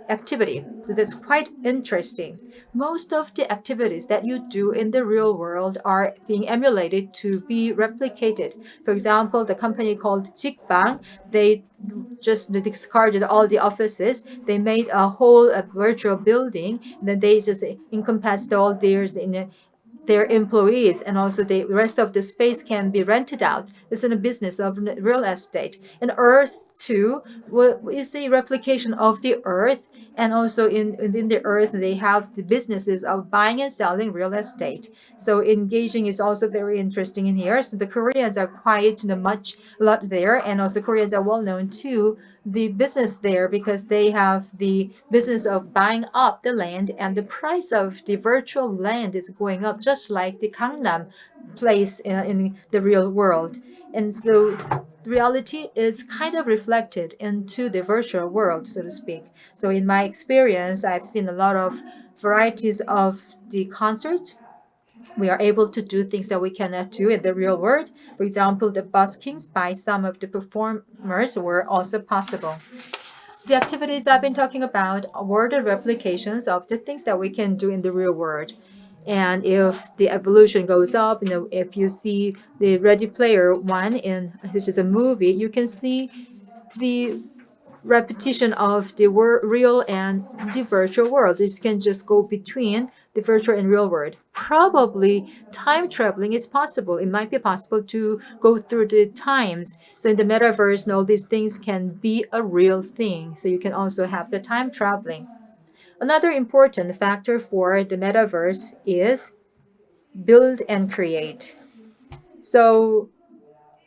Activity. So that's quite interesting. Most of the activities that you do in the real world are being emulated to be replicated. For example, the company called Jikbang, they just discarded all the offices. They made a whole virtual building, and then they just encompassed all theirs in their employees, and also the rest of the space can be rented out. It's in the business of real estate. And Earth too is the replication of the Earth, and also within the Earth they have the businesses of buying and selling real estate. So engaging is also very interesting in here. So the Koreans are quite a lot there, and also Koreans are well known too the business there because they have the business of buying up the land, and the price of the virtual land is going up just like the Gangnam place in the real world. And so reality is kind of reflected into the virtual world, so to speak. So in my experience, I've seen a lot of varieties of the concerts. We are able to do things that we cannot do in the real world. For example, the buskings by some of the performers were also possible. The activities I've been talking about were the replications of the things that we can do in the real world. And if the evolution goes up, if you see the Ready Player One which is a movie, you can see the repetition of the real and the virtual world. You can just go between the virtual and real world. Probably time traveling is possible. It might be possible to go through the times. So in the metaverse, all these things can be a real thing. So you can also have the time traveling. Another important factor for the metaverse is build and create. So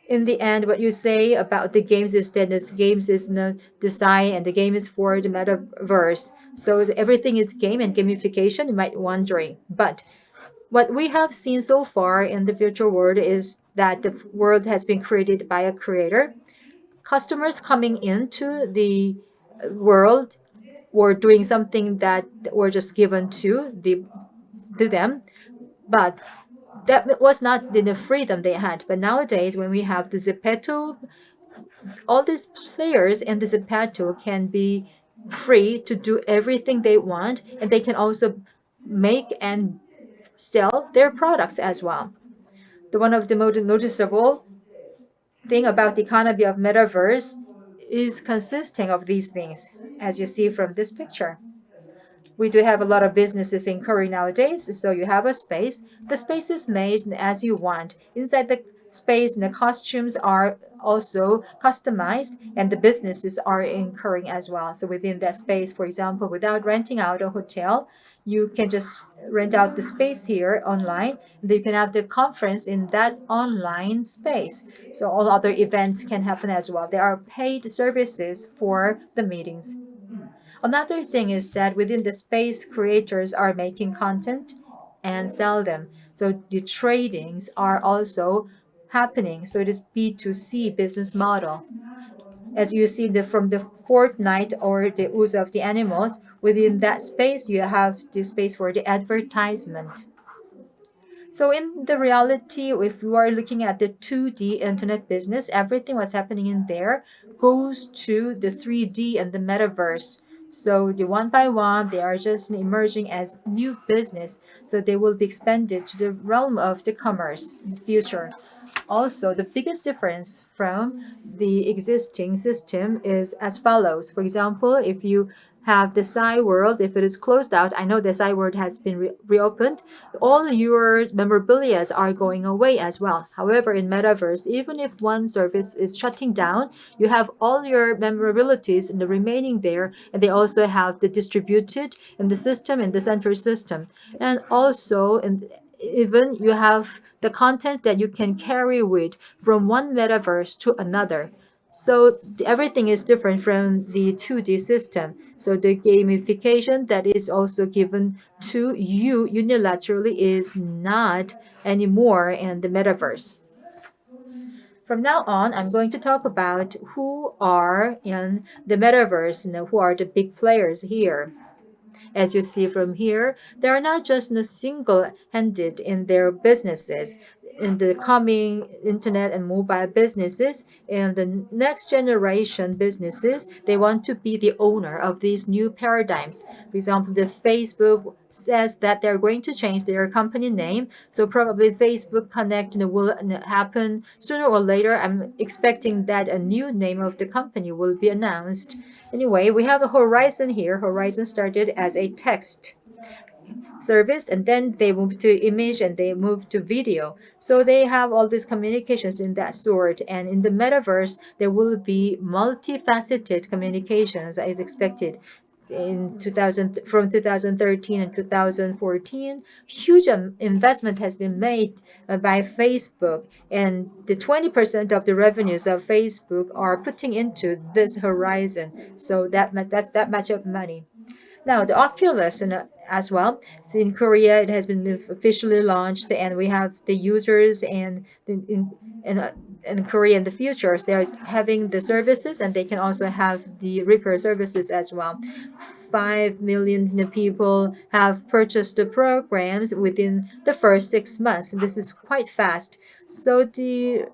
in the end, what you say about the games is that the games is the design and the game is for the metaverse. So everything is game and gamification, you might be wondering. But what we have seen so far in the virtual world is that the world has been created by a creator. Customers coming into the world were doing something that were just given to them, but that was not the freedom they had. But nowadays, when we have the Zepeto, all these players in the Zepeto can be free to do everything they want, and they can also make and sell their products as well. One of the most noticeable thing about the economy of metaverse is consisting of these things, as you see from this picture. We do have a lot of businesses in Korea nowadays, so you have a space. The space is made as you want. Inside the space, the costumes are also customized, and the businesses are incurring as well. So within that space, for example, without renting out a hotel, you can just rent out the space here online. You can have the conference in that online space. So all other events can happen as well. There are paid services for the meetings. Another thing is that within the space, creators are making content and sell them. So the tradings are also happening. So it is B2C business model. As you see from the Fortnite or the use of the animals, within that space, you have the space for the advertisement. So in the reality, if you are looking at the 2D internet business, everything what's happening in there goes to the 3D and the metaverse. So the one by one, they are just emerging as new business. So they will be expanded to the realm of the commerce in the future. Also, the biggest difference from the existing system is as follows. For example, if you have the Psy World, if it is closed out, I know the Psy World has been reopened, all your memorabilia are going away as well. However, in Metaverse, even if one service is shutting down, you have all your memorabilities in the remaining there, and they also have the distributed in the system, in the central system. And also, even you have the content that you can carry with from one metaverse to another. So everything is different from the 2D system. So the gamification that is also given to you unilaterally is not anymore in the metaverse. From now on, I'm going to talk about who are in the metaverse, who are the big players here. As you see from here, they are not just single-handed in their businesses. in the coming internet and mobile businesses and the next generation businesses, they want to be the owner of these new paradigms. For example, the Facebook says that they're going to change their company name. So probably Facebook Connect will happen sooner or later. I'm expecting that a new name of the company will be announced. Anyway, we have a Horizon here. Horizon started as a text service and then they moved to image and they moved to video. So they have all these communications in that sort. And in the metaverse, there will be multifaceted communications as expected. In 2000, from 2013 and 2014, huge investment has been made by Facebook, and the 20% of the revenues of Facebook are putting into this horizon. So that's that much of money. Now, the Oculus as well. So in Korea, it has been officially launched, and we have the users and in Korea in the future, they're having the services, and they can also have the repair services as well. 5 million people have purchased the programs within the first 6 months. This is quite fast. So the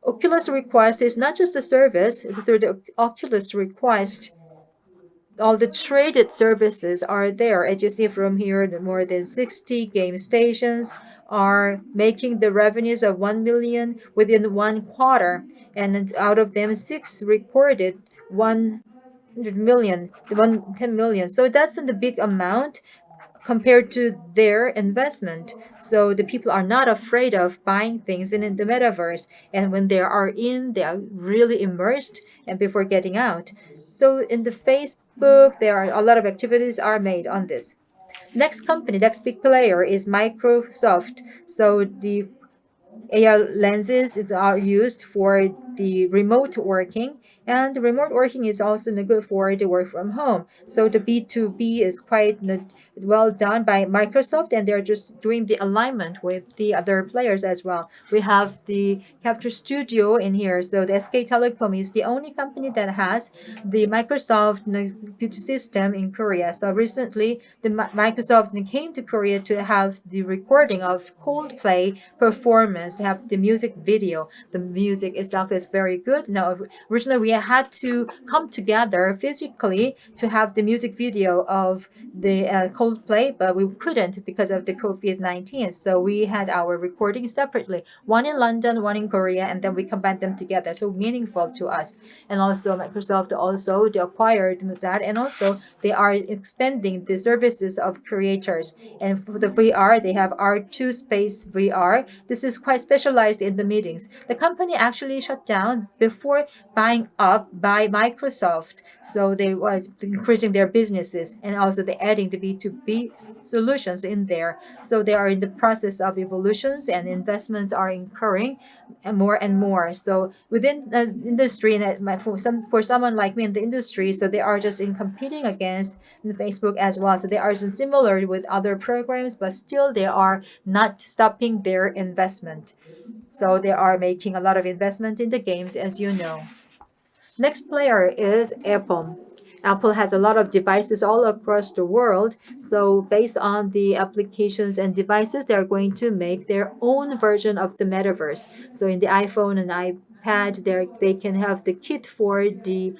Oculus request is not just a service. Through the Oculus request, all the traded services are there. As you see from here, the more than 60 game stations are making the revenues of 1 million within 1 quarter. And out of them, 6 recorded 100 million, 10 million. So that's a big amount compared to their investment. So the people are not afraid of buying things in the metaverse. And when they are in, they are really immersed and before getting out. So in the Facebook, there are a lot of activities are made on this. Next company, next big player is Microsoft. So the AR lenses are used for the remote working, and the remote working is also good for the work from home. So the B2B is quite well done by Microsoft, and they're just doing the alignment with the other players as well. We have the Capture Studio in here. So the SK Telecom is the only company that has the Microsoft computer system in Korea. So recently, the Microsoft came to Korea to have the recording of Coldplay performance, to have the music video. The music itself is very good. Now, originally we had to come together physically to have the music video of the Coldplay, but we couldn't because of the COVID-19. So we had our recording separately, one in London, one in Korea, and then we combined them together. So meaningful to us. And also Microsoft also they acquired that, and also they are expanding the services of creators. And for the VR, they have R2 Space VR. This is quite specialized in the meetings. The company actually shut down before buying up by Microsoft. So they was increasing their businesses, and also they adding the B2B solutions in there. So they are in the process of evolutions, and investments are incurring and more. So within the industry, and for someone like me in the industry, so they are just in competing against the Facebook as well. So they are similar with other programs, but still they are not stopping their investment. So they are making a lot of investment in the games, as you know. Next player is Apple. Apple has a lot of devices all across the world. So based on the applications and devices, they're going to make their own version of the metaverse. So in the iPhone and iPad, they can have the kit for the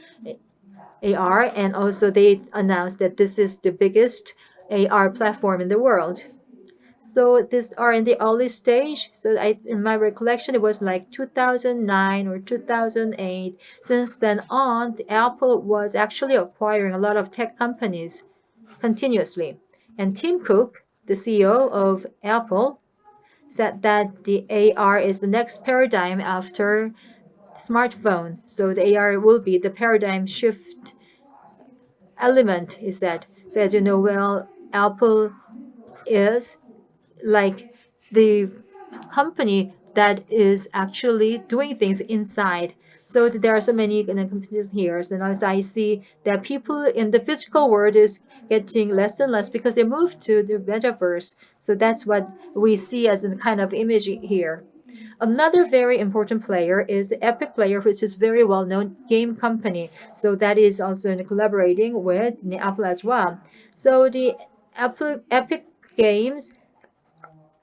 AR, and also they announced that this is the biggest AR platform in the world. So these are in the early stage. So in my recollection, it was like 2009 or 2008. Since then on, Apple was actually acquiring a lot of tech companies continuously. And Tim Cook, the CEO of Apple, said that the AR is the next paradigm after smartphone. So the AR will be the paradigm shift element is that. So as you know well, Apple is like the company that is actually doing things inside. So there are so many companies here. And as I see that people in the physical world is getting less and less because they move to the metaverse. So that's what we see as a kind of image here. Another very important player is the Epic player, which is very well-known game company. So that is also collaborating with the Apple as well. So the Apple Epic games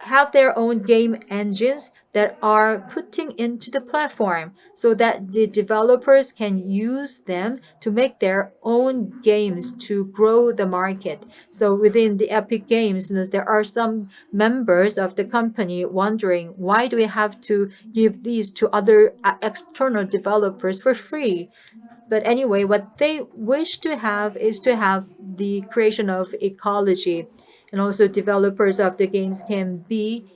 have their own game engines that are putting into the platform so that the developers can use them to make their own games to grow the market. So within the Epic Games, there are some members of the company wondering, why do we have to give these to other external developers for free? But anyway, what they wish to have is to have the creation of ecology, and also developers of the games can be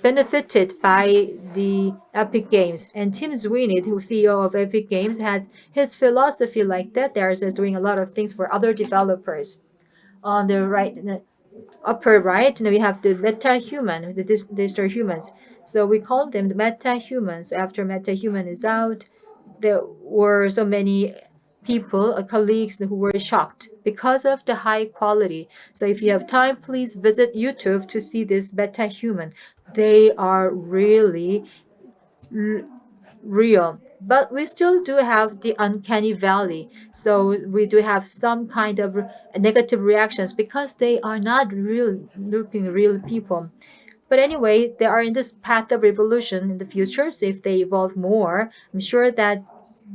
benefited by the Epic Games. And Tim Sweeney, who CEO of Epic Games, has his philosophy like that. They're just doing a lot of things for other developers. On the right, upper right, we have the meta-human, the digital humans. So we call them the meta-humans. After meta-human is out, there were so many people, colleagues who were shocked because of the high quality. So if you have time, please visit YouTube to see this meta-human. They are really real. But we still do have the uncanny valley. So we do have some kind of negative reactions because they are not real looking real people. But anyway, they are in this path of evolution in the future. So if they evolve more, I'm sure that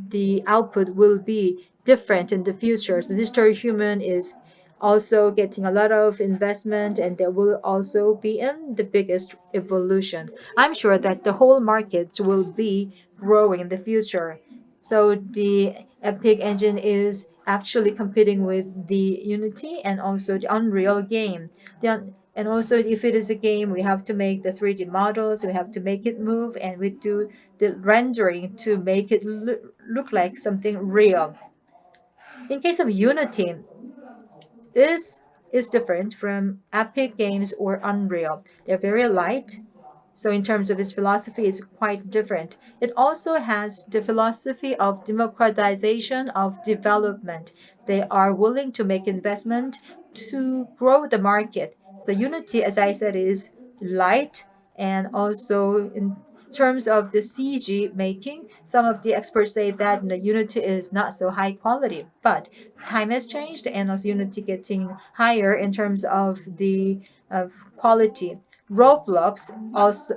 the output will be different in the future. So this digital human is also getting a lot of investment, and they will also be in the biggest evolution. I'm sure that the whole market will be growing in the future. So the Epic engine is actually competing with the Unity and also the Unreal game. And also, if it is a game, we have to make the 3D models, we have to make it move, and we do the rendering to make it look like something real. In case of Unity, this is different from Epic Games or Unreal. They're very light. So in terms of its philosophy, it's quite different. It also has the philosophy of democratization of development. They are willing to make investment to grow the market. So Unity, as I said, is light, and also in terms of the CG making, some of the experts say that the Unity is not so high quality. But time has changed, and also Unity getting higher in terms of the quality. Roblox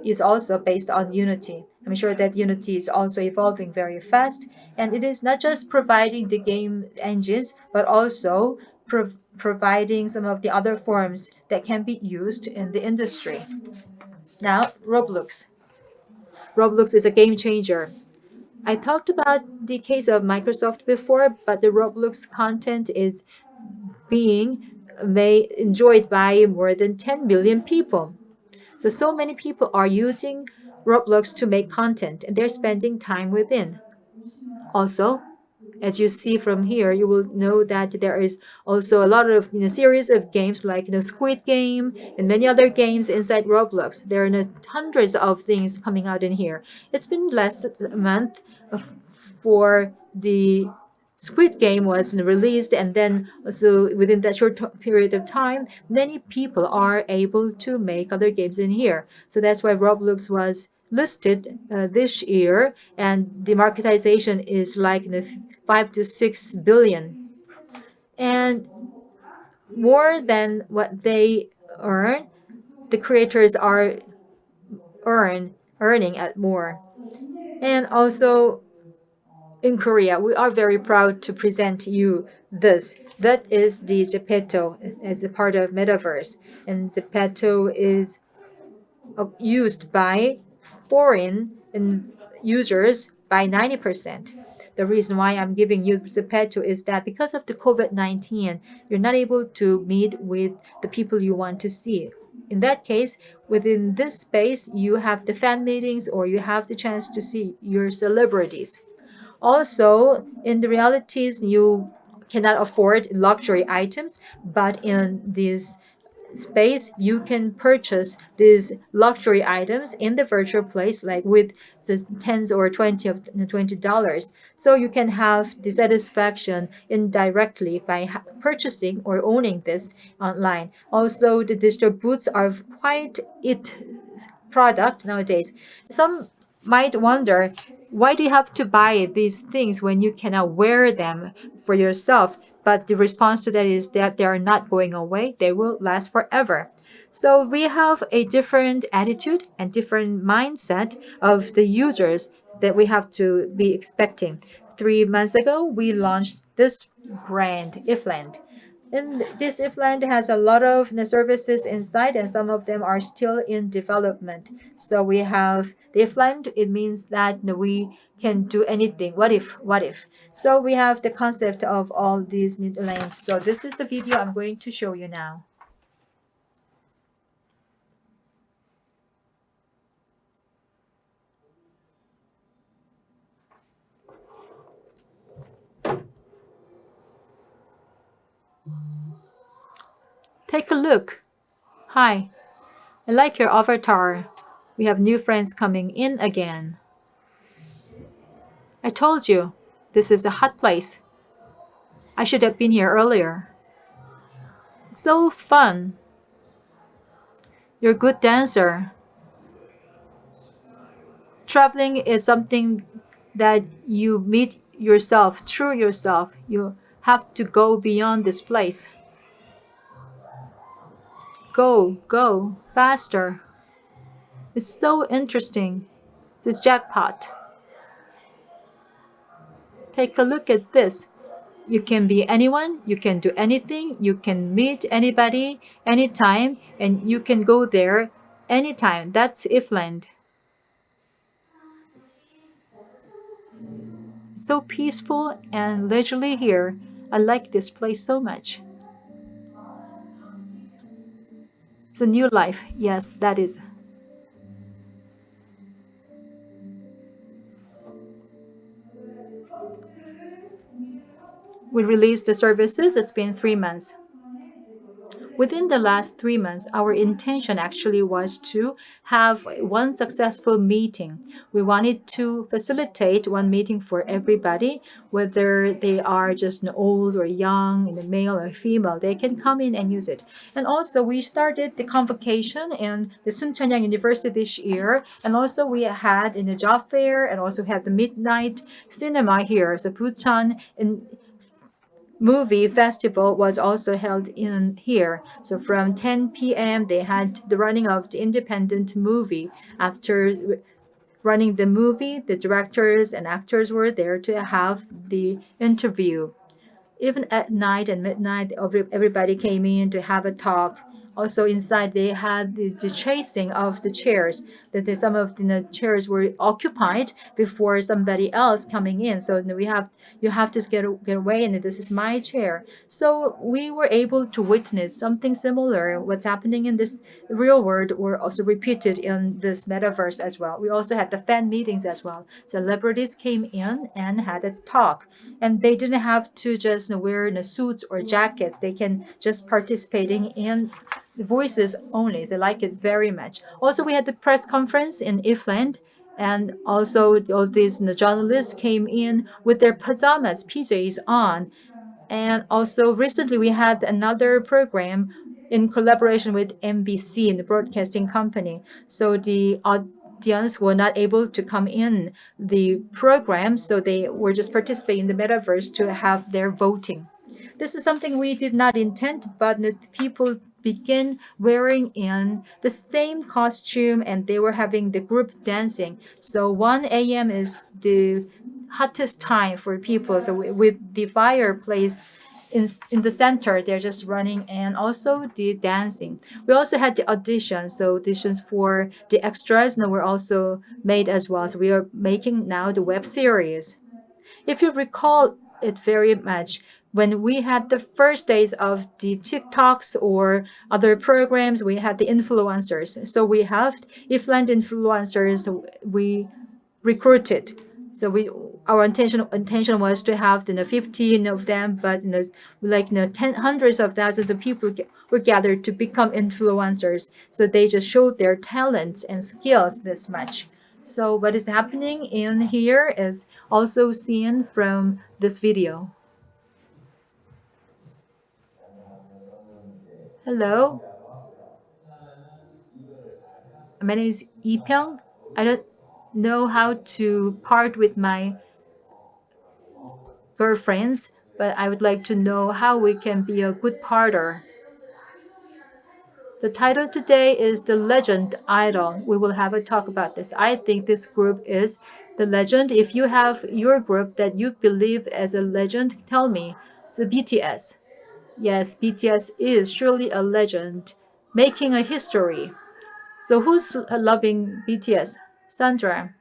is also based on Unity. I'm sure that Unity is also evolving very fast, and it is not just providing the game engines, but also providing some of the other forms that can be used in the industry. Now, Roblox. Roblox is a game changer. I talked about the case of Microsoft before, but the Roblox content is being enjoyed by more than 10 billion people. So many people are using Roblox to make content, and they're spending time within. Also, as you see from here, you will know that there is also a lot of series of games like Squid Game and many other games inside Roblox. There are hundreds of things coming out in here. It's been less than a month for the Squid Game was released, and then also within that short period of time, many people are able to make other games in here. So that's why Roblox was listed this year, and the marketization is like 5 to 6 billion. And more than what they earn, the creators are earning at more. And also in Korea, we are very proud to present you this. That is the Zepeto as a part of Metaverse. And Zepeto is used by foreign users by 90%. The reason why I'm giving you Zepeto is that because of the COVID-19, you're not able to meet with the people you want to see. In that case, within this space, you have the fan meetings or you have the chance to see your celebrities. Also, in the realities, you cannot afford luxury items, but in this space, you can purchase these luxury items in the virtual place, like with just tens or $20. So you can have the satisfaction indirectly by purchasing or owning this online. Also, the digital booths are quite product nowadays. Some might wonder, why do you have to buy these things when you cannot wear them for yourself? But the response to that is that they are not going away. They will last forever. So we have a different attitude and different mindset of the users that we have to be expecting. 3 months ago, we launched this brand, Ifland. And this Ifland has a lot of services inside, and some of them are still in development. So we have the Ifland. It means that we can do anything. What if? What if? So we have the concept of all these new lanes. So this is the video I'm going to show you now. Take a look. Hi, I like your avatar. We have new friends coming in again. I told you, this is a hot place. I should have been here earlier. It's so fun. You're a good dancer. Traveling is something that you meet yourself, through yourself. You have to go beyond this place. Go, faster. It's so interesting. This jackpot. Take a look at this. You can be anyone, you can do anything, you can meet anybody, anytime, and you can go there anytime. That's Ifland. So peaceful and leisurely here. I like this place so much. It's a new life. Yes, that is. We released the services. It's been 3 months. Within the last 3 months, our intention actually was to have one successful meeting. We wanted to facilitate one meeting for everybody, whether they are just old or young, male or female, they can come in and use it. And also, we started the convocation in the Soonchunhyang University this year, and also we had in the job fair, and also had the midnight cinema here. So Bucheon in movie festival was also held in here. So from 10 p.m. they had the running of the independent movie. After running the movie, the directors and actors were there to have the interview. Even at night and midnight, everybody came in to have a talk. Also inside, they had the chasing of the chairs. That some of the chairs were occupied before somebody else coming in. So you have to get away, and this is my chair. So we were able to witness something similar. What's happening in this real world were also repeated in this metaverse as well. We also had the fan meetings as well. Celebrities came in and had a talk, and they didn't have to just wear suits or jackets. They can just participating in the voices only. They like it very much. Also, we had the press conference in Ifland, and also all these journalists came in with their pajamas, PJs on. And also recently we had another program in collaboration with MBC, the broadcasting company. So the audience were not able to come in the program, so they were just participating in the metaverse to have their voting. This is something we did not intend, but the people began wearing in the same costume, and they were having the group dancing. So 1 a.m. is the hottest time for people. So with the fireplace in the center, they're just running, and also the dancing. We also had the auditions. So auditions for the extras were also made as well. So we are making now the web series. If you recall it very much, when we had the first days of the TikToks or other programs, we had the influencers. So we have Ifland influencers we recruited. So our intention was to have 15 of them, but hundreds of thousands of people were gathered to become influencers. So they just showed their talents and skills this much. So what is happening in here is also seen from this video. Hello, my name is Ipyeong. I don't know how to part with my girlfriends, but I would like to know how we can be a good partner. The title today is The Legend Idol. We will have a talk about this. I think this group is the legend. If you have your group that you believe as a legend, tell me. The BTS. Yes, BTS is surely a legend, making a history. So who's loving BTS? Sandra.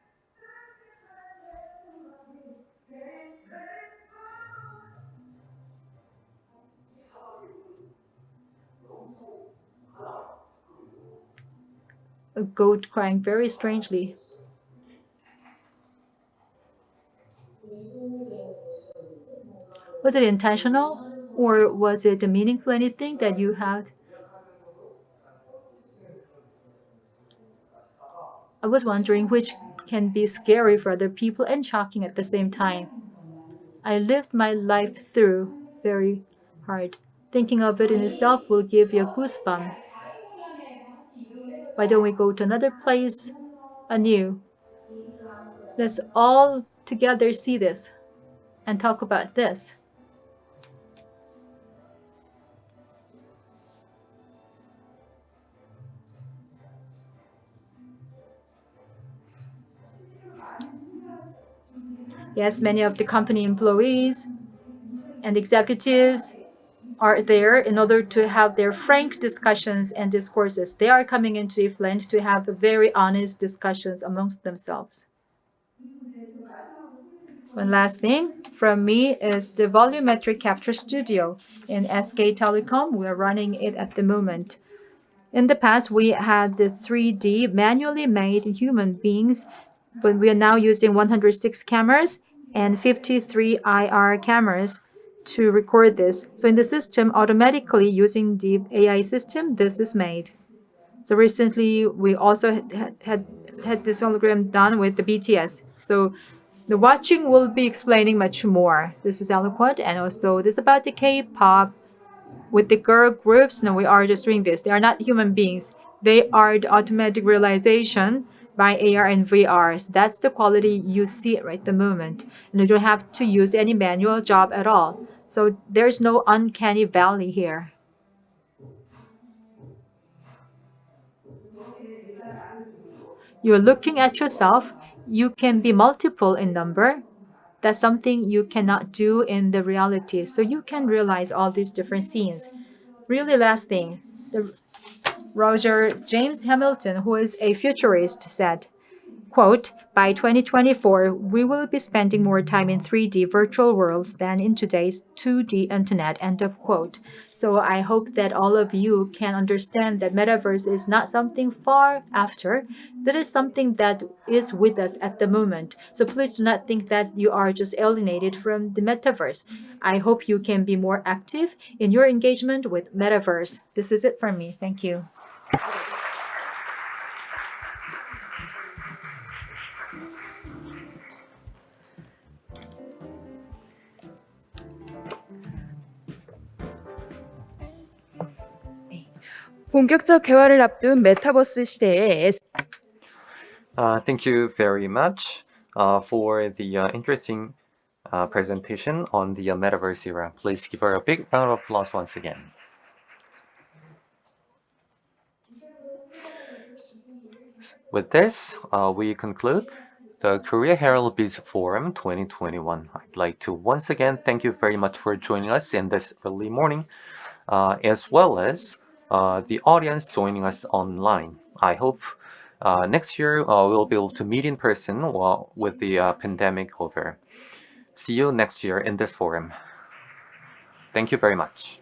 A goat crying very strangely. Was it intentional or was it meaningful anything that you had? I was wondering which can be scary for other people and shocking at the same time. I lived my life through very hard. Thinking of it in itself will give you a goosebump. Why don't we go to another place anew? Let's all together see this and talk about this. Yes, many of the company employees and executives are there in order to have their frank discussions and discourses. They are coming into Ifland to have very honest discussions amongst themselves. One last thing from me is the volumetric capture studio in SK Telecom. We are running it at the moment. In the past, we had the 3D manually made human beings, but we are now using 106 cameras and 53 IR cameras to record this. So in the system, automatically using the AI system, this is made. So recently, we also had this hologram done with the BTS. So the watching will be explaining much more. This is eloquent, and also this is about the K-pop with the girl groups. No, we are just doing this. They are not human beings. They are the automatic realization by AR and VR. So that's the quality you see right at the moment. And you don't have to use any manual job at all. So there's no uncanny valley here. You're looking at yourself. You can be multiple in number. That's something you cannot do in the reality. So you can realize all these different scenes. Really last thing, the Roger James Hamilton, who is a futurist, said, quote, by 2024, we will be spending more time in 3D virtual worlds than in today's 2D internet, end of quote. So I hope that all of you can understand that Metaverse is not something far after. That is something that is with us at the moment. So please do not think that you are just alienated from the Metaverse. I hope you can be more active in your engagement with Metaverse. This is it from me. Thank you. 본격적 개화를 앞둔 메타버스 시대에 Thank you very much for the interesting presentation on the Metaverse era. Please give her a big round of applause once again. With this, we conclude the Korea Herald Biz Forum 2021. I'd like to once again thank you very much for joining us in this early morning, as well as the audience joining us online. I hope next year we'll be able to meet in person with the pandemic over. See you next year in this forum. Thank you very much.